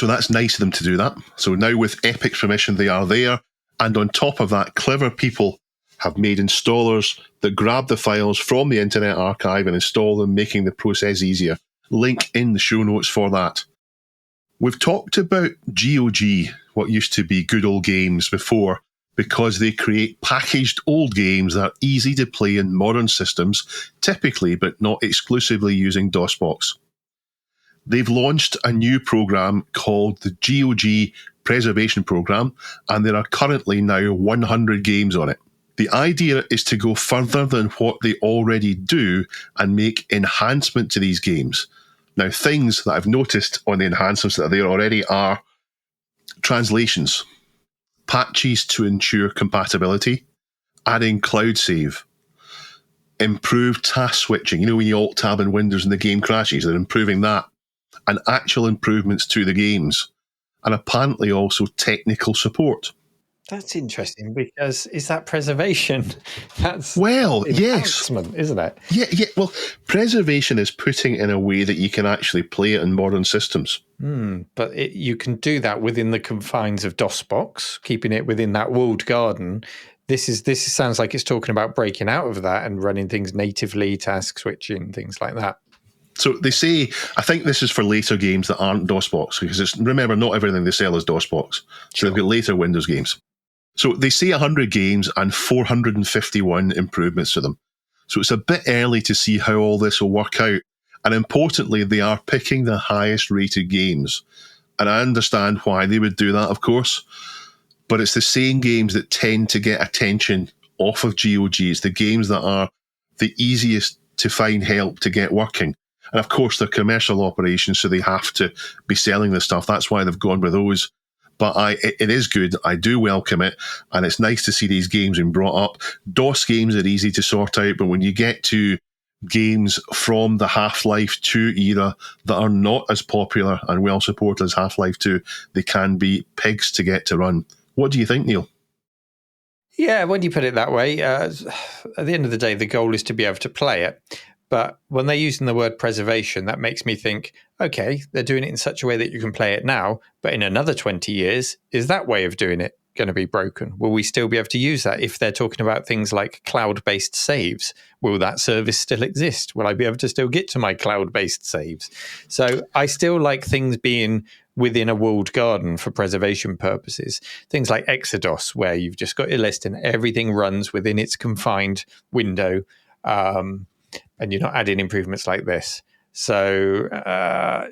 that's nice of them to do that. So now with Epic's permission, they are there. And on top of that, clever people have made installers that grab the files from the Internet Archive and install them, making the process easier. Link in the show notes for that. We've talked about GOG, what used to be Good Old Games, before, because they create packaged old games that are easy to play in modern systems, typically but not exclusively using DOSBox. They've launched a new program called the GOG Preservation Program, and there are currently now 100 games on it. The idea is to go further than what they already do and make enhancement to these games. Now, things that I've noticed on the enhancements that are there already are translations, patches to ensure compatibility, adding cloud save, improved task switching. You know, when you alt-tab in Windows and the game crashes, they're improving that, and actual improvements to the games, and apparently also technical support. That's interesting, because is that preservation? That's yes, isn't it? Yeah. Well, preservation is putting in a way that you can actually play it in modern systems. But you can do that within the confines of DOSBox, keeping it within that walled garden. This sounds like it's talking about breaking out of that and running things natively, task switching, things like that. So they say, I think this is for later games that aren't DOSBox, because remember, not everything they sell is DOSBox. So they've got later Windows games. So they say 100 games and 451 improvements to them. So it's a bit early to see how all this will work out. And importantly, they are picking the highest rated games. And I understand why they would do that, of course. But it's the same games that tend to get attention off of GOG. It's the games that are the easiest to find help to get working. And of course, they're commercial operations, so they have to be selling this stuff. That's why they've gone with those. But it is good. I do welcome it. And it's nice to see these games being brought up. DOS games are easy to sort out, but when you get to games from the Half-Life 2 era that are not as popular and well supported as Half-Life 2, they can be pigs to get to run. What do you think, Neil? Yeah, when you put it that way, at the end of the day, the goal is to be able to play it. But when they're using the word preservation, that makes me think, okay, they're doing it in such a way that you can play it now, but in another 20 years, is that way of doing it going to be broken? Will we still be able to use that? If they're talking about things like cloud-based saves, will that service still exist? Will I be able to still get to my cloud-based saves? So I still like things being within a walled garden for preservation purposes. Things like Exodus, where you've just got your list and everything runs within its confined window, and you're not adding improvements like this. So,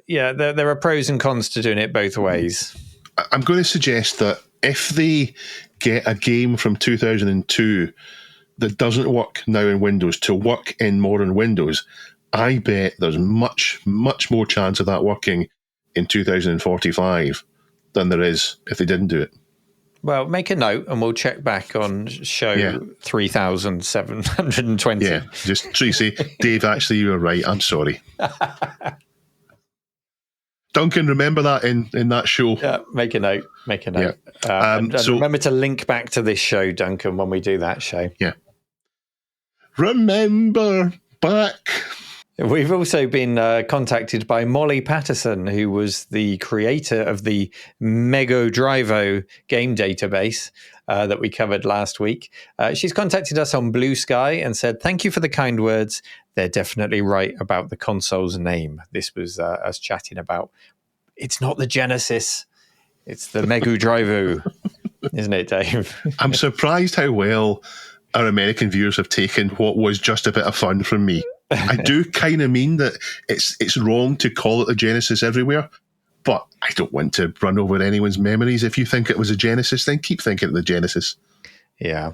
there are pros and cons to doing it both ways. I'm going to suggest that if they get a game from 2002 that doesn't work now in Windows to work in modern Windows, I bet there's much, much more chance of that working in 2045 than there is if they didn't do it. Well, make a note and we'll check back on show 3720. Yeah, just Tracy, Dave, actually, you were right. I'm sorry. Duncan, remember that in that show. Yeah, make a note. Yeah. And remember to link back to this show, Duncan, when we do that show. Yeah. Remember back. We've also been contacted by Molly Patterson, who was the creator of the Mego Drivo game database that we covered last week. She's contacted us on Blue Sky and said, "Thank you for the kind words. They're definitely right about the console's name." This was us chatting about, it's not the Genesis, it's the Mego Drivo, isn't it, Dave? I'm surprised how well our American viewers have taken what was just a bit of fun from me. I do kind of mean that it's wrong to call it the Genesis everywhere, but I don't want to run over anyone's memories. If you think it was a Genesis, then keep thinking of the Genesis. Yeah.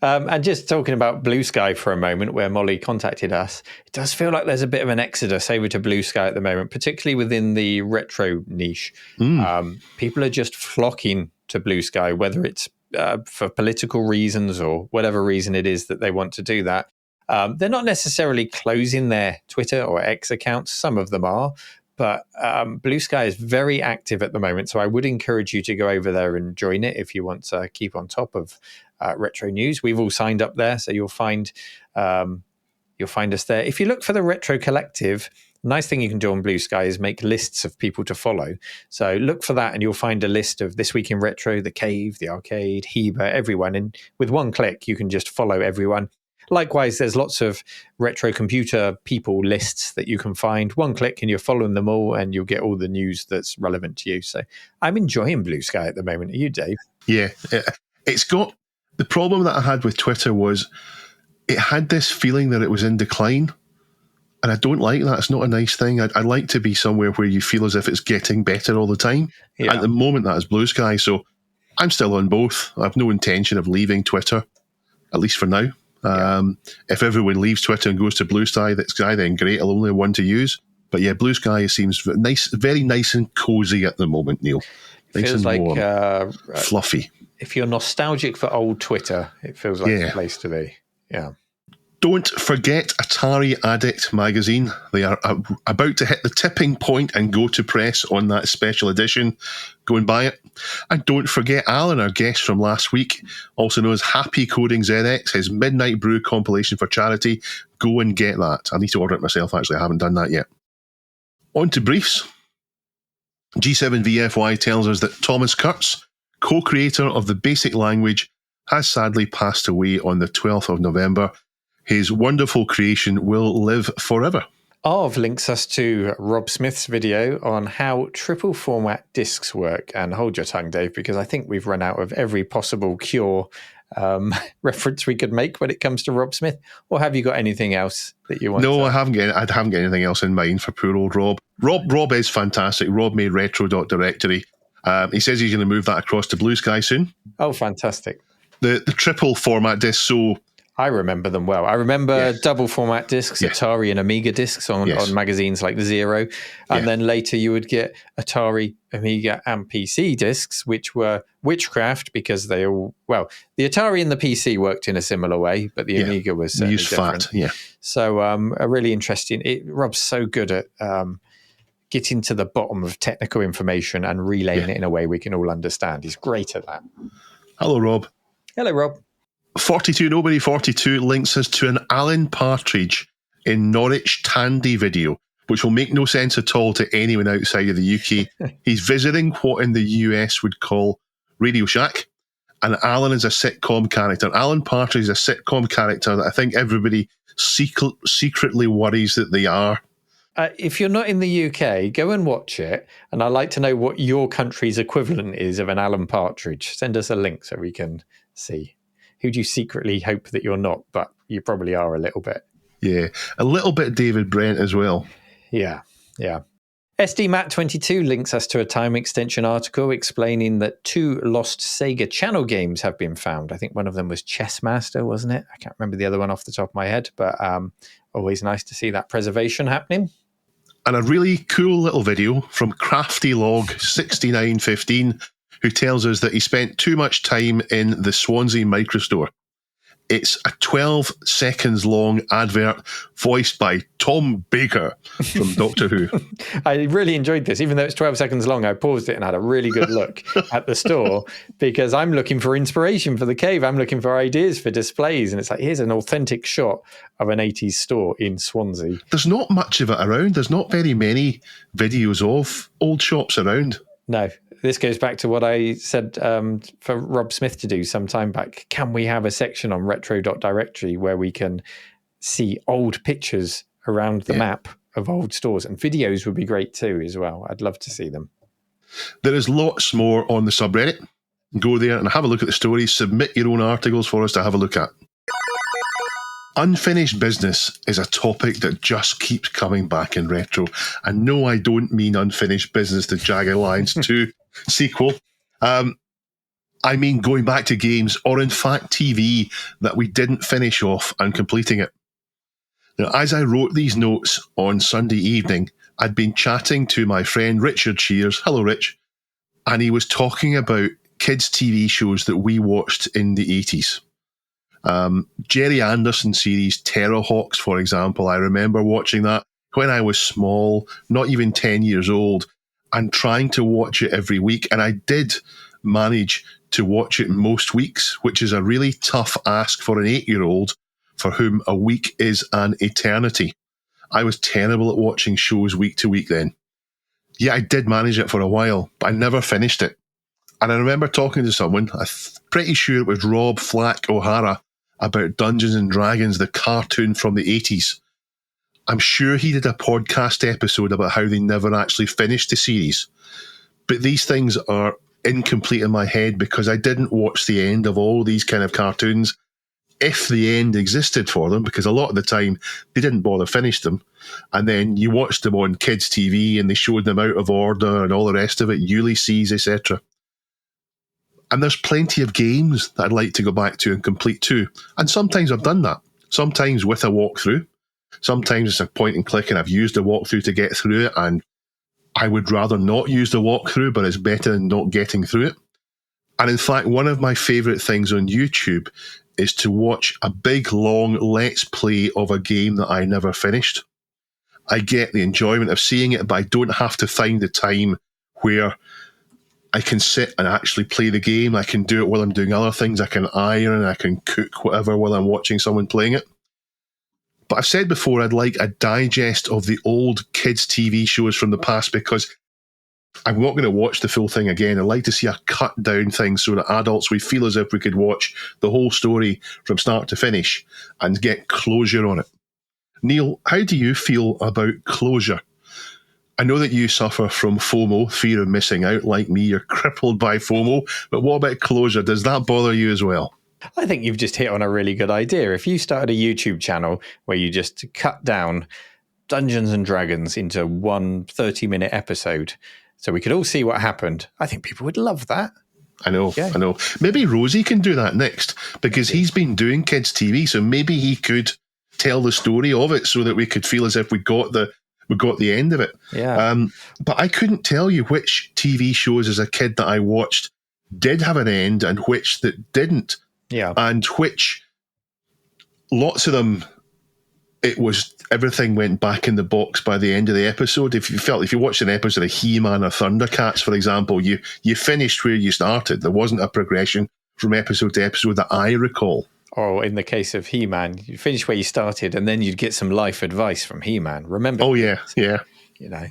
And just talking about Blue Sky for a moment, where Molly contacted us, it does feel like there's a bit of an exodus over to Blue Sky at the moment, particularly within the retro niche. People are just flocking to Blue Sky, whether it's for political reasons or whatever reason it is that they want to do that. They're not necessarily closing their Twitter or X accounts. Some of them are. But Blue Sky is very active at the moment, so I would encourage you to go over there and join it if you want to keep on top of retro news. We've all signed up there, so you'll find us there. If you look for the Retro Collective, nice thing you can do on Blue Sky is make lists of people to follow. So look for that, and you'll find a list of This Week in Retro, The Cave, The Arcade, Heba, everyone. And with one click, you can just follow everyone. Likewise, there's lots of retro computer people lists that you can find. One click and you're following them all and you'll get all the news that's relevant to you. So I'm enjoying Blue Sky at the moment. Are you, Dave? Yeah. It's got... The problem that I had with Twitter was it had this feeling that it was in decline. And I don't like that. It's not a nice thing. I'd like to be somewhere where you feel as if it's getting better all the time. Yeah. At the moment, that is Blue Sky. So I'm still on both. I have no intention of leaving Twitter, at least for now. If everyone leaves Twitter and goes to Blue Sky, then great. I'll only have one to use. But yeah, Blue Sky seems nice, very nice and cozy at the moment, Neil. Nice feels and like warm, fluffy. If you're nostalgic for old Twitter, it feels like the place to be. Yeah. Don't forget Atari Addict magazine. They are about to hit the tipping point and go to press on that special edition. Go and buy it. And don't forget Alan, our guest from last week, also known as Happy Coding ZX, his Midnight Brew compilation for charity. Go and get that. I need to order it myself, actually. I haven't done that yet. On to briefs. G7VFY tells us that Thomas Kurtz, co-creator of the Basic Language, has sadly passed away on the 12th of November. His wonderful creation will live forever. Arv links us to Rob Smith's video on how triple format discs work. And hold your tongue, Dave, because I think we've run out of every possible cure reference we could make when it comes to Rob Smith. Or have you got anything else that you want to... No, I haven't got anything else in mind for poor old Rob. Rob is fantastic. Rob made retro.directory. He says he's going to move that across to Blue Sky soon. Oh, fantastic. The triple format disc, so... I remember them well. I remember double format discs, Atari and Amiga discs on magazines like Zero. And then later you would get Atari, Amiga and PC discs, which were witchcraft because they all... Well, the Atari and the PC worked in a similar way, but the Amiga was certainly different. Fat, So a really interesting... Rob's so good at getting to the bottom of technical information and relaying it in a way we can all understand. He's great at that. Hello, Rob. Hello, Rob. 42 Nobody 42 links us to an Alan Partridge in Norwich Tandy video, which will make no sense at all to anyone outside of the UK. He's visiting what in the US would call Radio Shack, and Alan is a sitcom character. Alan Partridge is a sitcom character that I think everybody secretly worries that they are. If you're not in the UK, go and watch it, and I'd like to know what your country's equivalent is of an Alan Partridge. Send us a link so we can see. Who do you secretly hope that you're not, but you probably are a little bit. Yeah, a little bit David Brent as well. Yeah. SDMat22 links us to a Time Extension article explaining that 2 lost Sega Channel games have been found. I think one of them was Chess Master, wasn't it? I can't remember the other one off the top of my head, but always nice to see that preservation happening. And a really cool little video from Crafty Log 6915, who tells us that he spent too much time in the Swansea Microstore. It's a 12 seconds long advert voiced by Tom Baker from Doctor Who. I really enjoyed this. Even though it's 12 seconds long, I paused it and had a really good look at the store because I'm looking for inspiration for the cave. I'm looking for ideas for displays. And it's like, here's an authentic shot of an 80s store in Swansea. There's not much of it around. There's not very many videos of old shops around. No. This goes back to what I said for Rob Smith to do some time back. Can we have a section on retro.directory where we can see old pictures around the map of old stores? And videos would be great too as well. I'd love to see them. There is lots more on the subreddit. Go there and have a look at the stories. Submit your own articles for us to have a look at. Unfinished business is a topic that just keeps coming back in retro. And no, I don't mean Unfinished Business, the Jagged Alliance 2 sequel. I mean going back to games, or in fact TV, that we didn't finish off and completing it. Now, as I wrote these notes on Sunday evening, I'd been chatting to my friend Richard Shears. Hello, Rich. And he was talking about kids' TV shows that we watched in the 80s. Jerry Anderson series, Terrorhawks, for example. I remember watching that when I was small, not even 10 years old, and trying to watch it every week. And I did manage to watch it most weeks, which is a really tough ask for an 8-year-old for whom a week is an eternity. I was terrible at watching shows week to week then. Yeah, I did manage it for a while, but I never finished it. And I remember talking to someone, I'm pretty sure it was Rob Flack O'Hara, about Dungeons and Dragons, the cartoon from the 80s. I'm sure he did a podcast episode about how they never actually finished the series. But these things are incomplete in my head because I didn't watch the end of all these kind of cartoons, if the end existed for them, because a lot of the time they didn't bother finish them. And then you watched them on kids' TV and they showed them out of order and all the rest of it, Ulysses, etc. And there's plenty of games that I'd like to go back to and complete too. And sometimes I've done that. Sometimes with a walkthrough. Sometimes it's a point and click and I've used a walkthrough to get through it, and I would rather not use the walkthrough, but it's better than not getting through it. And in fact, one of my favourite things on YouTube is to watch a big, long let's play of a game that I never finished. I get the enjoyment of seeing it, but I don't have to find the time where I can sit and actually play the game. I can do it while I'm doing other things. I can iron, I can cook, whatever, while I'm watching someone playing it. But I've said before, I'd like a digest of the old kids' TV shows from the past, because I'm not going to watch the full thing again. I'd like to see a cut down thing so that adults, we feel as if we could watch the whole story from start to finish and get closure on it. Neil, how do you feel about closure? I know that you suffer from FOMO, fear of missing out, like me. You're crippled by FOMO. But what about closure? Does that bother you as well? I think you've just hit on a really good idea. If you started a YouTube channel where you just cut down Dungeons and Dragons into one 30-minute episode so we could all see what happened, I think people would love that. I know. Maybe Rosie can do that next, because he's been doing kids' TV, so maybe he could tell the story of it so that we could feel as if we got the end of it. Yeah. But I couldn't tell you which TV shows as a kid that I watched did have an end and which that didn't. Yeah. And which, lots of them, it was everything went back in the box by the end of the episode. If you watched an episode of He-Man or Thundercats, for example, you finished where you started. There wasn't a progression from episode to episode that I recall. Or in the case of He-Man, you finish where you started, and then you'd get some life advice from He-Man. Remember? Oh yeah. You know,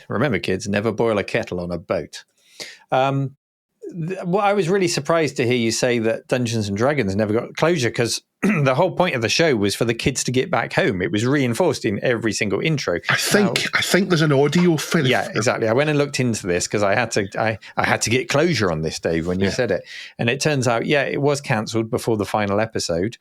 remember, kids, never boil a kettle on a boat. Well, I was really surprised to hear you say that Dungeons and Dragons never got closure, because the whole point of the show was for the kids to get back home. It was reinforced in every single intro. I think there's an audio finish. Yeah, exactly. I went and looked into this because I had to get closure on this, Dave, when you said it. And it turns out, it was cancelled before the final episode.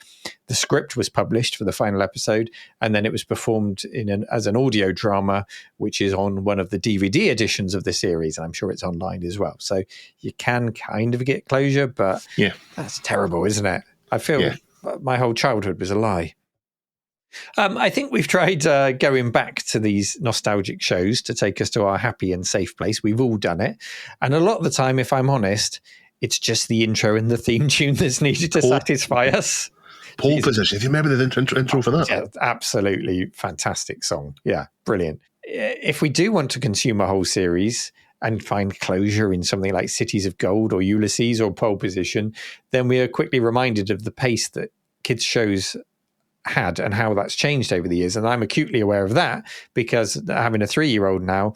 The script was published for the final episode, and then it was performed as an audio drama, which is on one of the DVD editions of the series. And I'm sure it's online as well. So you can kind of get closure, but that's terrible, isn't it? I feel my whole childhood was a lie. I think we've tried going back to these nostalgic shows to take us to our happy and safe place. We've all done it. And a lot of the time, if I'm honest, it's just the intro and the theme tune that's needed to satisfy us. Pole Position. If you remember the intro for that. Yeah, absolutely fantastic song. Yeah, brilliant. If we do want to consume a whole series and find closure in something like Cities of Gold or Ulysses or Pole Position, then we are quickly reminded of the pace that kids' shows had and how that's changed over the years. And I'm acutely aware of that because having a 3-year-old now,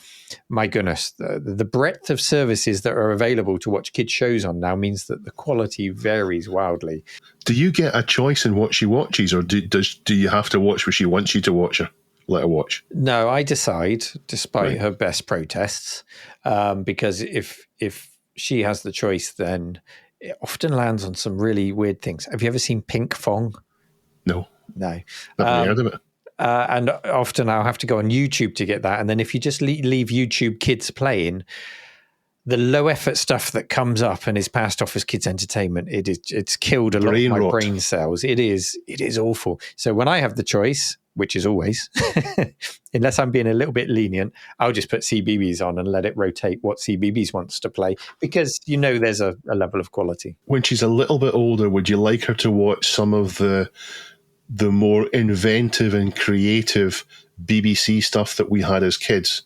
my goodness, the breadth of services that are available to watch kids' shows on now means that the quality varies wildly. Do you get a choice in what she watches, or do you have to watch what she wants you to watch her? Let her watch? No, I decide, despite her best protests, because if she has the choice, then it often lands on some really weird things. Have you ever seen Pink Fong? No. Never heard of it. And often I'll have to go on YouTube to get that. And then if you just leave YouTube Kids playing, the low effort stuff that comes up and is passed off as kids entertainment, it's killed a lot of my brain cells. It is awful. So when I have the choice, which is always, unless I'm being a little bit lenient, I'll just put CBeebies on and let it rotate what CBeebies wants to play, because there's a level of quality. When she's a little bit older, would you like her to watch some of the more inventive and creative BBC stuff that we had as kids?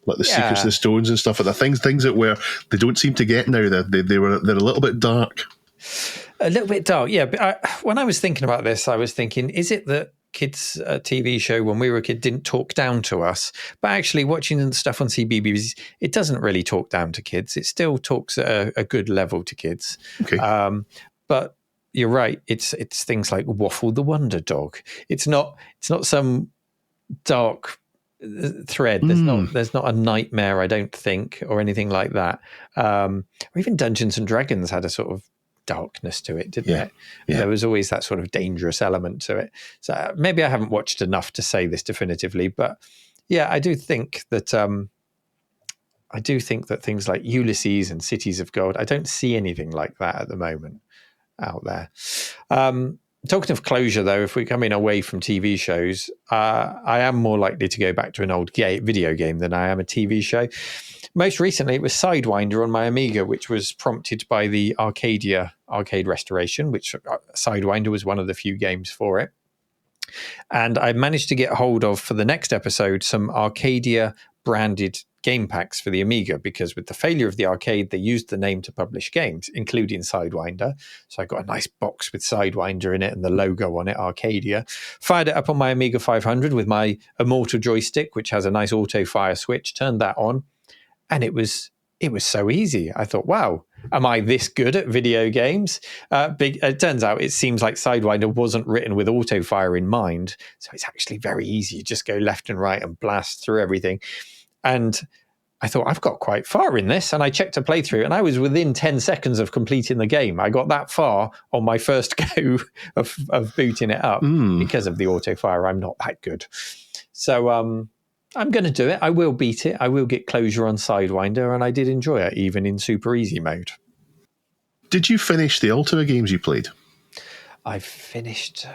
Like the Secrets of the Stones and stuff, the things that were they don't seem to get now. They're a little bit dark. A little bit dark, yeah. But when I was thinking about this, I was thinking, is it that kids' TV show when we were a kid didn't talk down to us? But actually, watching stuff on CBeebies, it doesn't really talk down to kids. It still talks at a good level to kids. Okay. But you're right. It's things like Waffle the Wonder Dog. It's not some dark thread. There's not a nightmare, I don't think, or anything like that. Or even Dungeons and Dragons had a sort of darkness to it, didn't it? Yeah. There was always that sort of dangerous element to it. So maybe I haven't watched enough to say this definitively, but yeah, I do think that things like Ulysses and Cities of Gold, I don't see anything like that at the moment out there. Talking of closure, though, if we're coming away from TV shows, I am more likely to go back to an old video game than I am a TV show. Most recently, it was Sidewinder on my Amiga, which was prompted by the Arcadia arcade restoration, which Sidewinder was one of the few games for it. And I managed to get hold of, for the next episode, some Arcadia branded game packs for the Amiga, because with the failure of the arcade, they used the name to publish games, including Sidewinder. So I got a nice box with Sidewinder in it and the logo on it, Arcadia. Fired it up on my Amiga 500 with my Immortal joystick, which has a nice auto fire switch, turned that on, and it was so easy. I thought, wow, am I this good at video games? It turns out it seems like Sidewinder wasn't written with auto fire in mind. So it's actually very easy. You just go left and right and blast through everything. And I thought, I've got quite far in this. And I checked a playthrough and I was within 10 seconds of completing the game. I got that far on my first go of booting it up. Because of the auto fire, I'm not that good. So I'm going to do it. I will beat it. I will get closure on Sidewinder. And I did enjoy it, even in super easy mode. Did you finish the Ultima games you played? I finished...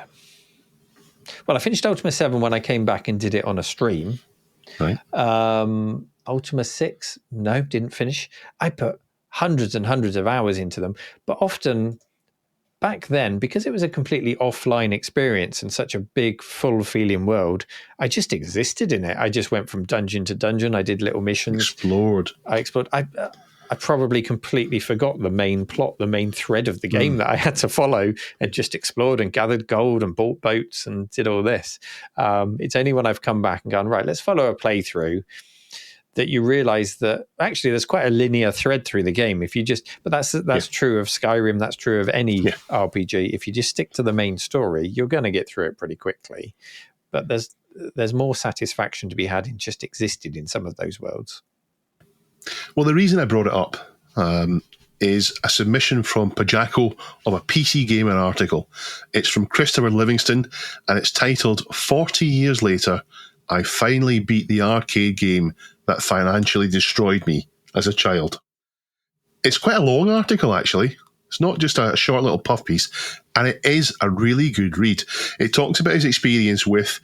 I finished Ultima 7 when I came back and did it on a stream. Right. Ultima 6, no, didn't finish. I put hundreds and hundreds of hours into them, but often back then, because it was a completely offline experience and such a big, full feeling world, I just existed in it. I just went from dungeon to dungeon. I did little missions. I explored. I probably completely forgot the main plot, the main thread of the game that I had to follow, and just explored and gathered gold and bought boats and did all this. It's only when I've come back and gone, right, let's follow a playthrough, that you realize that actually there's quite a linear thread through the game. But that's true of Skyrim. That's true of any RPG. If you just stick to the main story, you're going to get through it pretty quickly. But there's more satisfaction to be had in just existing in some of those worlds. Well, the reason I brought it up is a submission from Pajako of a PC Gamer article. It's from Christopher Livingston, and it's titled 40 Years Later, I Finally Beat the Arcade Game That Financially Destroyed Me as a Child. It's quite a long article, actually. It's not just a short little puff piece, and it is a really good read. It talks about his experience with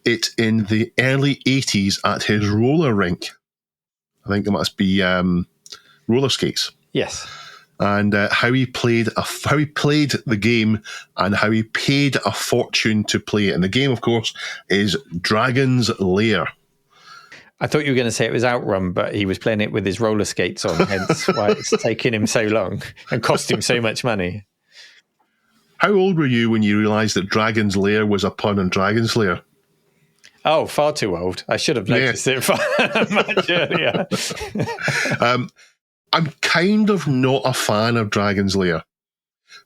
it in the early 80s at his roller rink. I think it must be roller skates. Yes. And how he played the game and how he paid a fortune to play it. And the game, of course, is Dragon's Lair. I thought you were going to say it was Outrun, but he was playing it with his roller skates on, hence why it's taken him so long and cost him so much money. How old were you when you realised that Dragon's Lair was a pun on Dragon's Lair? Oh, far too old. I should have noticed it far much earlier. I'm kind of not a fan of Dragon's Lair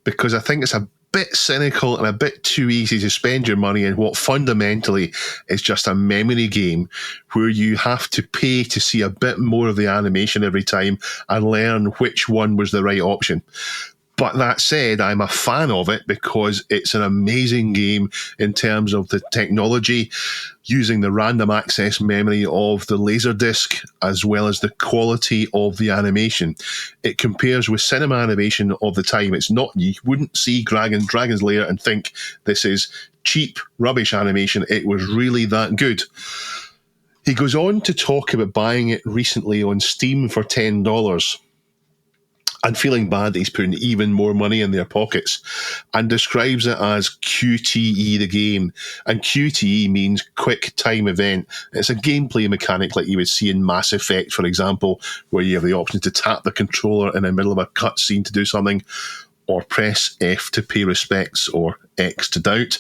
because I think it's a bit cynical and a bit too easy to spend your money in what fundamentally is just a memory game where you have to pay to see a bit more of the animation every time and learn which one was the right option. But that said, I'm a fan of it because it's an amazing game in terms of the technology, using the random access memory of the Laserdisc, as well as the quality of the animation. It compares with cinema animation of the time. It's not, you wouldn't see Dragon's Lair and think this is cheap, rubbish animation. It was really that good. He goes on to talk about buying it recently on Steam for $10 and feeling bad that he's putting even more money in their pockets, and describes it as QTE the game. And QTE means quick time event. It's a gameplay mechanic like you would see in Mass Effect, for example, where you have the option to tap the controller in the middle of a cutscene to do something, or press F to pay respects, or X to doubt.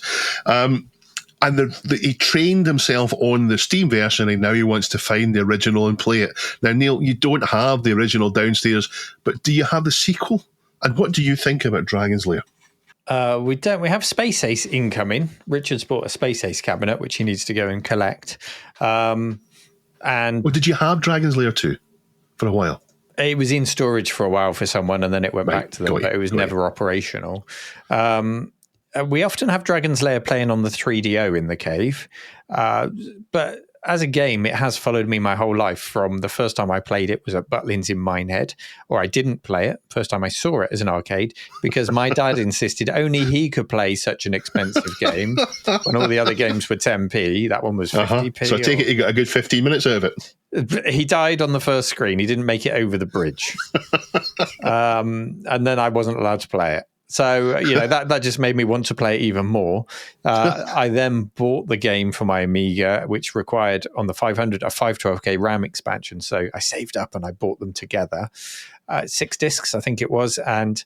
And he trained himself on the Steam version, and now he wants to find the original and play it. Now, Neil, you don't have the original downstairs, but do you have the sequel? And what do you think about Dragon's Lair? We don't. We have Space Ace incoming. Richard's bought a Space Ace cabinet, which he needs to go and collect. And did you have Dragon's Lair 2 for a while? It was in storage for a while for someone, and then it went back to them, but it was never operational. We often have Dragon's Lair playing on the 3DO in the cave, but as a game, it has followed me my whole life. From the first time I played it was at Butlins in Minehead, or I didn't play it. First time I saw it as an arcade, because my dad insisted only he could play such an expensive game when all the other games were 10p. That one was 50p. So I take it you got a good 15 minutes out of it. He died on the first screen. He didn't make it over the bridge. And then I wasn't allowed to play it. So, that just made me want to play it even more. I then bought the game for my Amiga, which required on the 500 a 512K RAM expansion. So I saved up and I bought them together. 6 discs, I think it was. And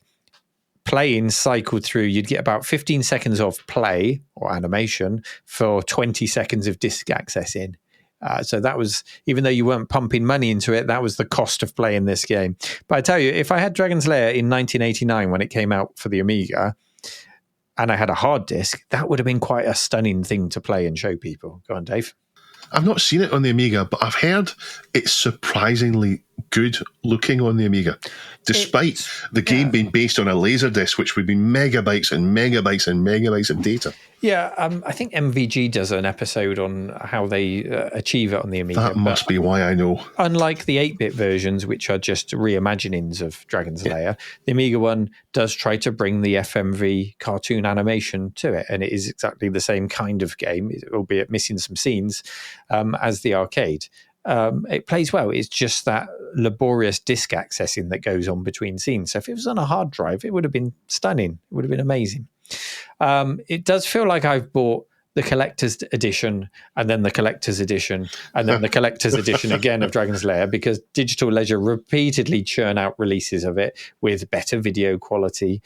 playing cycled through, you'd get about 15 seconds of play or animation for 20 seconds of disc access in. So that was, even though you weren't pumping money into it, that was the cost of playing this game. But I tell you, if I had Dragon's Lair in 1989 when it came out for the Amiga, and I had a hard disk, that would have been quite a stunning thing to play and show people. Go on, Dave. I've not seen it on the Amiga, but I've heard it's surprisingly good looking on the Amiga, despite the game being based on a Laserdisc, which would be megabytes and megabytes and megabytes of data. Yeah, I think MVG does an episode on how they achieve it on the Amiga. That must be why I know. Unlike the 8-bit versions, which are just reimaginings of Dragon's Lair, the Amiga one does try to bring the FMV cartoon animation to it, and it is exactly the same kind of game, albeit missing some scenes, as the arcade. It plays well. It's just that laborious disk accessing that goes on between scenes. So if it was on a hard drive, it would have been stunning. It would have been amazing. It does feel like I've bought the collector's edition and then the collector's edition and then the collector's edition again of Dragon's Lair, because Digital Leisure repeatedly churn out releases of it with better video quality.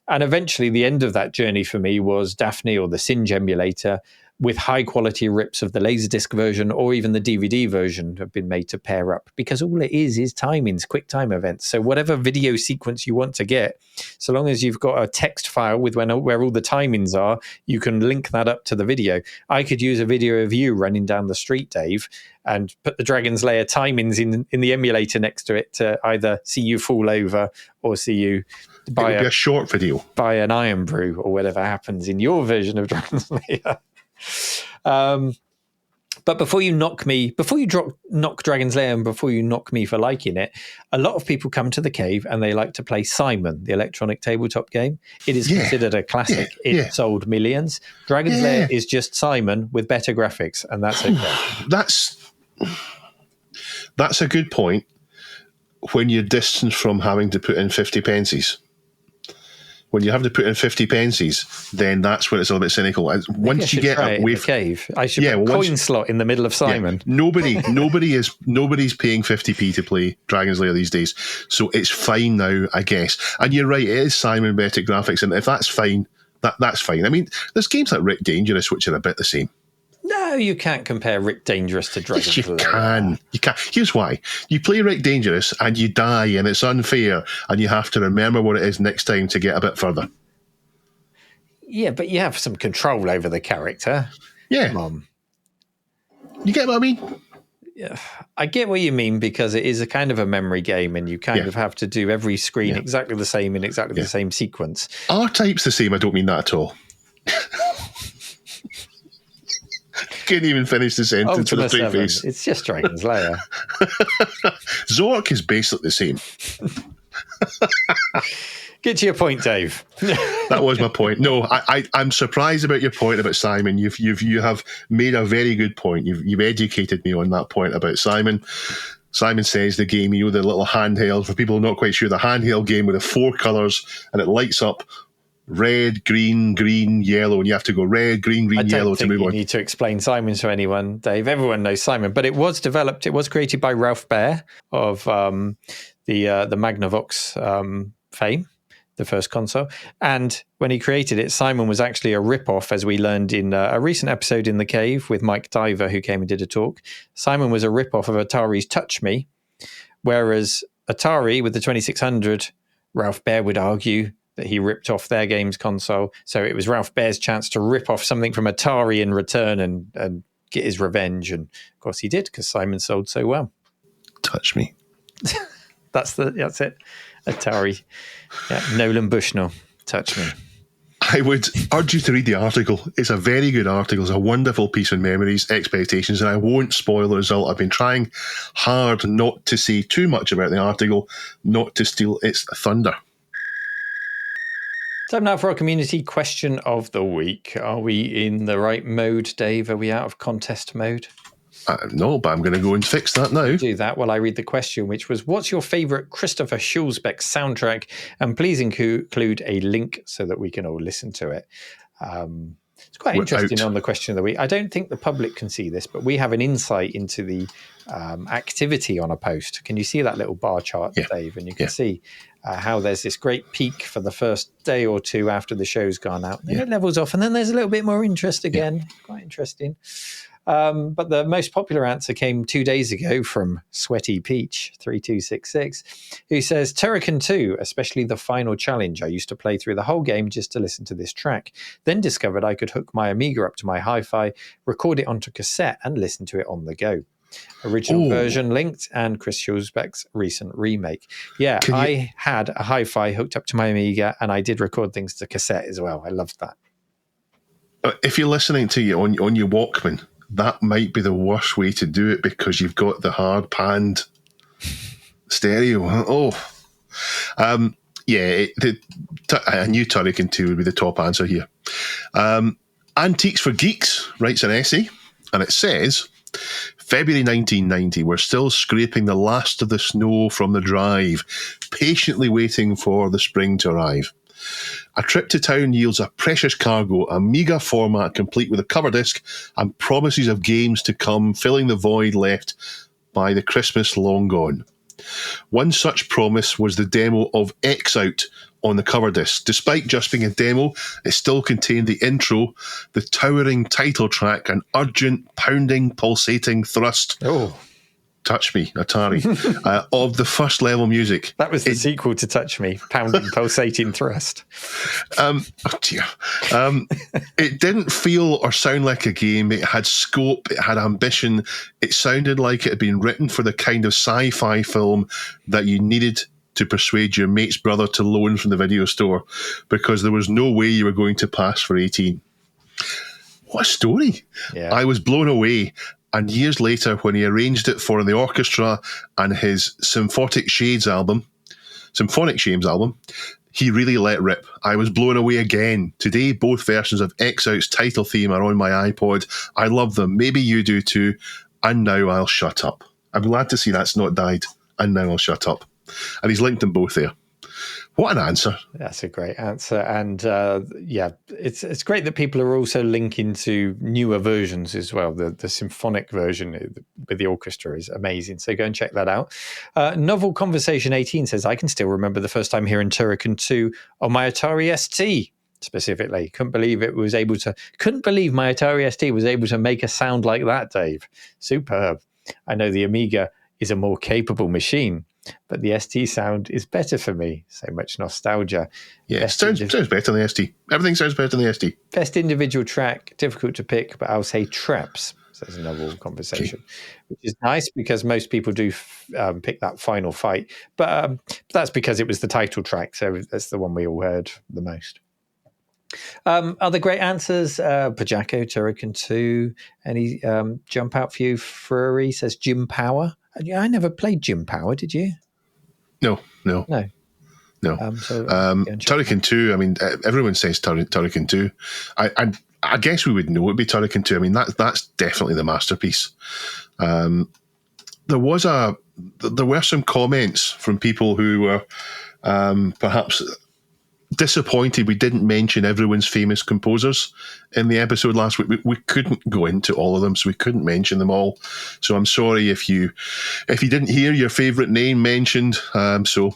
And eventually the end of that journey for me was Daphne or the Singe emulator, with high quality rips of the Laserdisc version or even the DVD version have been made to pair up, because all it is timings, quick time events. So whatever video sequence you want to get, so long as you've got a text file with where all the timings are, you can link that up to the video. I could use a video of you running down the street, Dave, and put the Dragon's Lair timings in the emulator next to it to either see you fall over or see you buy a short video, buy an Iron Brew or whatever happens in your version of Dragon's Lair. But before you knock Dragon's Lair and before you knock me for liking it, a lot of people come to the cave and they like to play Simon, the electronic tabletop game. It is considered a classic. It sold millions. Dragon's Lair is just Simon with better graphics, and that's okay. That's a good point. When you're distanced from having to put in 50 pences. When you have to put in 50 pences, then that's where it's a little bit cynical. Once you get away from the cave, I should put a coin slot in the middle of Simon. Yeah, nobody's paying 50p to play Dragon's Lair these days, so it's fine now, I guess. And you're right, it is Simon better graphics, and if that's fine, that's fine. I mean, there's games like Rick Dangerous which are a bit the same. No, you can't compare Rick Dangerous to Dragon's Lair. Yes, you can. Here's why. You play Rick Dangerous and you die and it's unfair and you have to remember what it is next time to get a bit further. Yeah, but you have some control over the character. Yeah. Come on. You get what I mean? I get what you mean, because it is a kind of a memory game, and you kind of have to do every screen exactly the same in exactly the same sequence. R-Type's the same. I don't mean that at all. Couldn't even finish the sentence with a straight face. It's just Dragon's Lair. Zork is basically the same. Get to your point, Dave. That was my point. No, I'm surprised about your point about Simon. You have made a very good point. You've educated me on that point about Simon. Simon says the game, the little handheld, for people not quite sure, the handheld game with the 4 colours, and it lights up red, green, yellow, and you have to go red, green, yellow to move on. You need to explain Simon to anyone, Dave. Everyone knows Simon, but it was created by Ralph Baer of the Magnavox fame, the first console. And when he created it, Simon was actually a rip-off, as we learned in a recent episode in The Cave with Mike Diver, who came and did a talk. Simon was a rip-off of Atari's Touch Me, whereas Atari, with the 2600, Ralph Baer would argue that he ripped off their games console. So it was Ralph Baer's chance to rip off something from Atari in return and get his revenge. And of course he did, because Simon sold so well. Touch Me. That's it. Atari. Yeah, Nolan Bushnell. Touch Me. I would urge you to read the article. It's a very good article. It's a wonderful piece on memories, expectations, and I won't spoil the result. I've been trying hard not to say too much about the article, not to steal its thunder. Time now for our community question of the week. Are we in the right mode, Dave? Are we out of contest mode? No, but I'm going to go and fix that now. Do that while I read the question, which was, what's your favourite Christopher Schulzbeck soundtrack? And please include a link so that we can all listen to it. It's quite interesting on the question of the week. I don't think the public can see this, but we have an insight into the activity on a post. Can you see that little bar chart, Dave? And you can see how there's this great peak for the first day or two after the show's gone out. Then it levels off, and then there's a little bit more interest again. Quite interesting. But the most popular answer came 2 days ago from Sweaty Peach 3266, who says, Turrican 2, especially the final challenge. I used to play through the whole game just to listen to this track, then discovered I could hook my Amiga up to my hi-fi, record it onto cassette, and listen to it on the go. Original version linked, and Chris Schulzbeck's recent remake. I had a hi-fi hooked up to my Amiga, and I did record things to cassette as well. I loved that. If you're listening to you on your Walkman, that might be the worst way to do it, because you've got the hard panned stereo. I knew Turrican 2 would be the top answer here. Antiques for Geeks writes an essay, and it says, February 1990, we're still scraping the last of the snow from the drive, patiently waiting for the spring to arrive. A trip to town yields a precious cargo, Amiga format complete with a cover disc and promises of games to come, filling the void left by the Christmas long gone. One such promise was the demo of X Out on the cover disc. Despite just being a demo, it still contained the intro, the towering title track, and urgent, pounding, pulsating thrust. Touch Me, Atari, of the first level music. That was the sequel to Touch Me, pounding, pulsating thrust. It didn't feel or sound like a game. It had scope, it had ambition. It sounded like it had been written for the kind of sci-fi film that you needed to persuade your mate's brother to loan from the video store, because there was no way you were going to pass for 18. What a story. Yeah. I was blown away. And years later, when he arranged it for the orchestra and his Symphonic Shades album, he really let rip. I was blown away again. Today, both versions of X Out's title theme are on my iPod. I love them. Maybe you do too. And now I'll shut up. I'm glad to see that's not died. And now I'll shut up. And he's linked them both there. What an answer. That's a great answer. And it's great that people are also linking to newer versions as well. The symphonic version with the orchestra is amazing. So go and check that out. Novel Conversation 18 says, I can still remember the first time hearing Turrican 2 on my Atari ST. Specifically, couldn't believe my Atari ST was able to make a sound like that, Dave. Superb. I know the Amiga is a more capable machine, but the ST sound is better for me. So much nostalgia. Yeah, sounds better than the ST. Everything sounds better than the ST. Best individual track, difficult to pick, but I'll say Traps. So it's a novel conversation, which is nice because most people do pick that final fight. But that's because it was the title track. So that's the one we all heard the most. Other great answers. Pajako, Turrican 2. Any jump out for you? Furry says Jim Power. I never played Jim Power. Did you? No. Turrican 2, I mean, everyone says Turrican 2. I guess we would know it'd be Turrican 2. I mean, that's definitely the masterpiece. There were some comments from people who were perhaps disappointed we didn't mention everyone's famous composers in the episode last week. We couldn't go into all of them, so we couldn't mention them all. So I'm sorry if you didn't hear your favourite name mentioned. So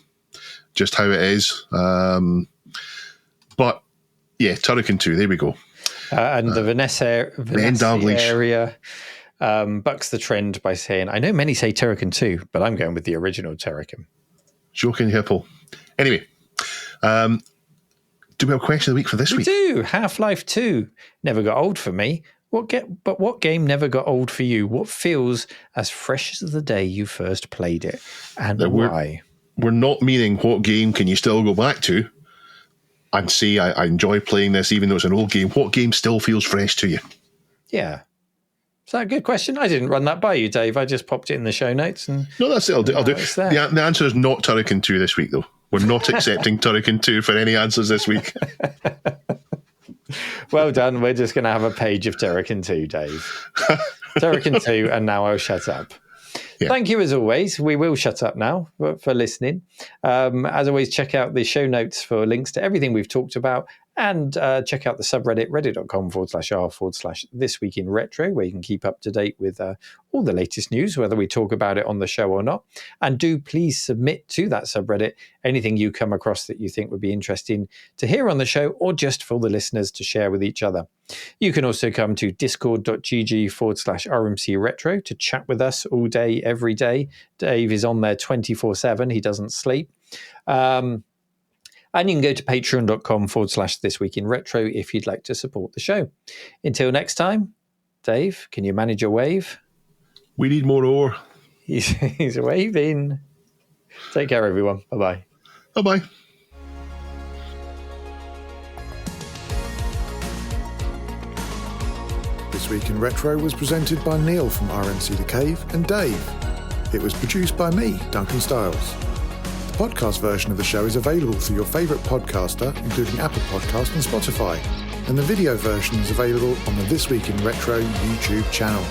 just how it is. But yeah, Turrican 2, there we go. And the Vanessa area bucks the trend by saying, I know many say Turrican 2, but I'm going with the original Turrican. Joking Hipple. Anyway, do we have a question of the week for this week? We do. Half-Life 2 never got old for me. What game never got old for you? What feels as fresh as the day you first played it? And why? We're not meaning what game can you still go back to and say, I enjoy playing this even though it's an old game. What game still feels fresh to you? Yeah. Is that a good question? I didn't run that by you, Dave. I just popped it in the show notes. No, that's it. I'll do. The answer is not Turrican 2 this week, though. We're not accepting Turrican 2 for any answers this week. Well done. We're just going to have a page of Turrican 2, Dave. Turrican 2, and now I'll shut up. Yeah. Thank you as always. We will shut up now for listening. As always, check out the show notes for links to everything we've talked about. And check out the subreddit, reddit.com/r/This Week in Retro, where you can keep up to date with all the latest news, whether we talk about it on the show or not. And do please submit to that subreddit anything you come across that you think would be interesting to hear on the show, or just for the listeners to share with each other. You can also come to discord.gg/RMC Retro to chat with us all day, every day. Dave is on there 24/7. He doesn't sleep. And you can go to patreon.com/This Week in Retro if you'd like to support the show. Until next time, Dave, can you manage a wave? We need more ore. He's waving. Take care, everyone. Bye-bye. Bye-bye. This Week in Retro was presented by Neil from RMC The Cave and Dave. It was produced by me, Duncan Styles. The podcast version of the show is available through your favourite podcaster, including Apple Podcasts and Spotify. And the video version is available on the This Week in Retro YouTube channel.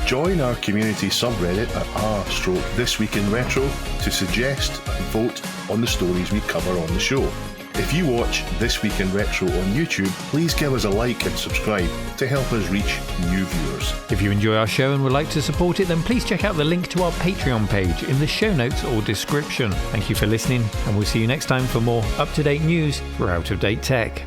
Join our community subreddit at r/This Week in Retro to suggest and vote on the stories we cover on the show. If you watch This Week in Retro on YouTube, please give us a like and subscribe to help us reach new viewers. If you enjoy our show and would like to support it, then please check out the link to our Patreon page in the show notes or description. Thank you for listening, and we'll see you next time for more up-to-date news for out-of-date tech.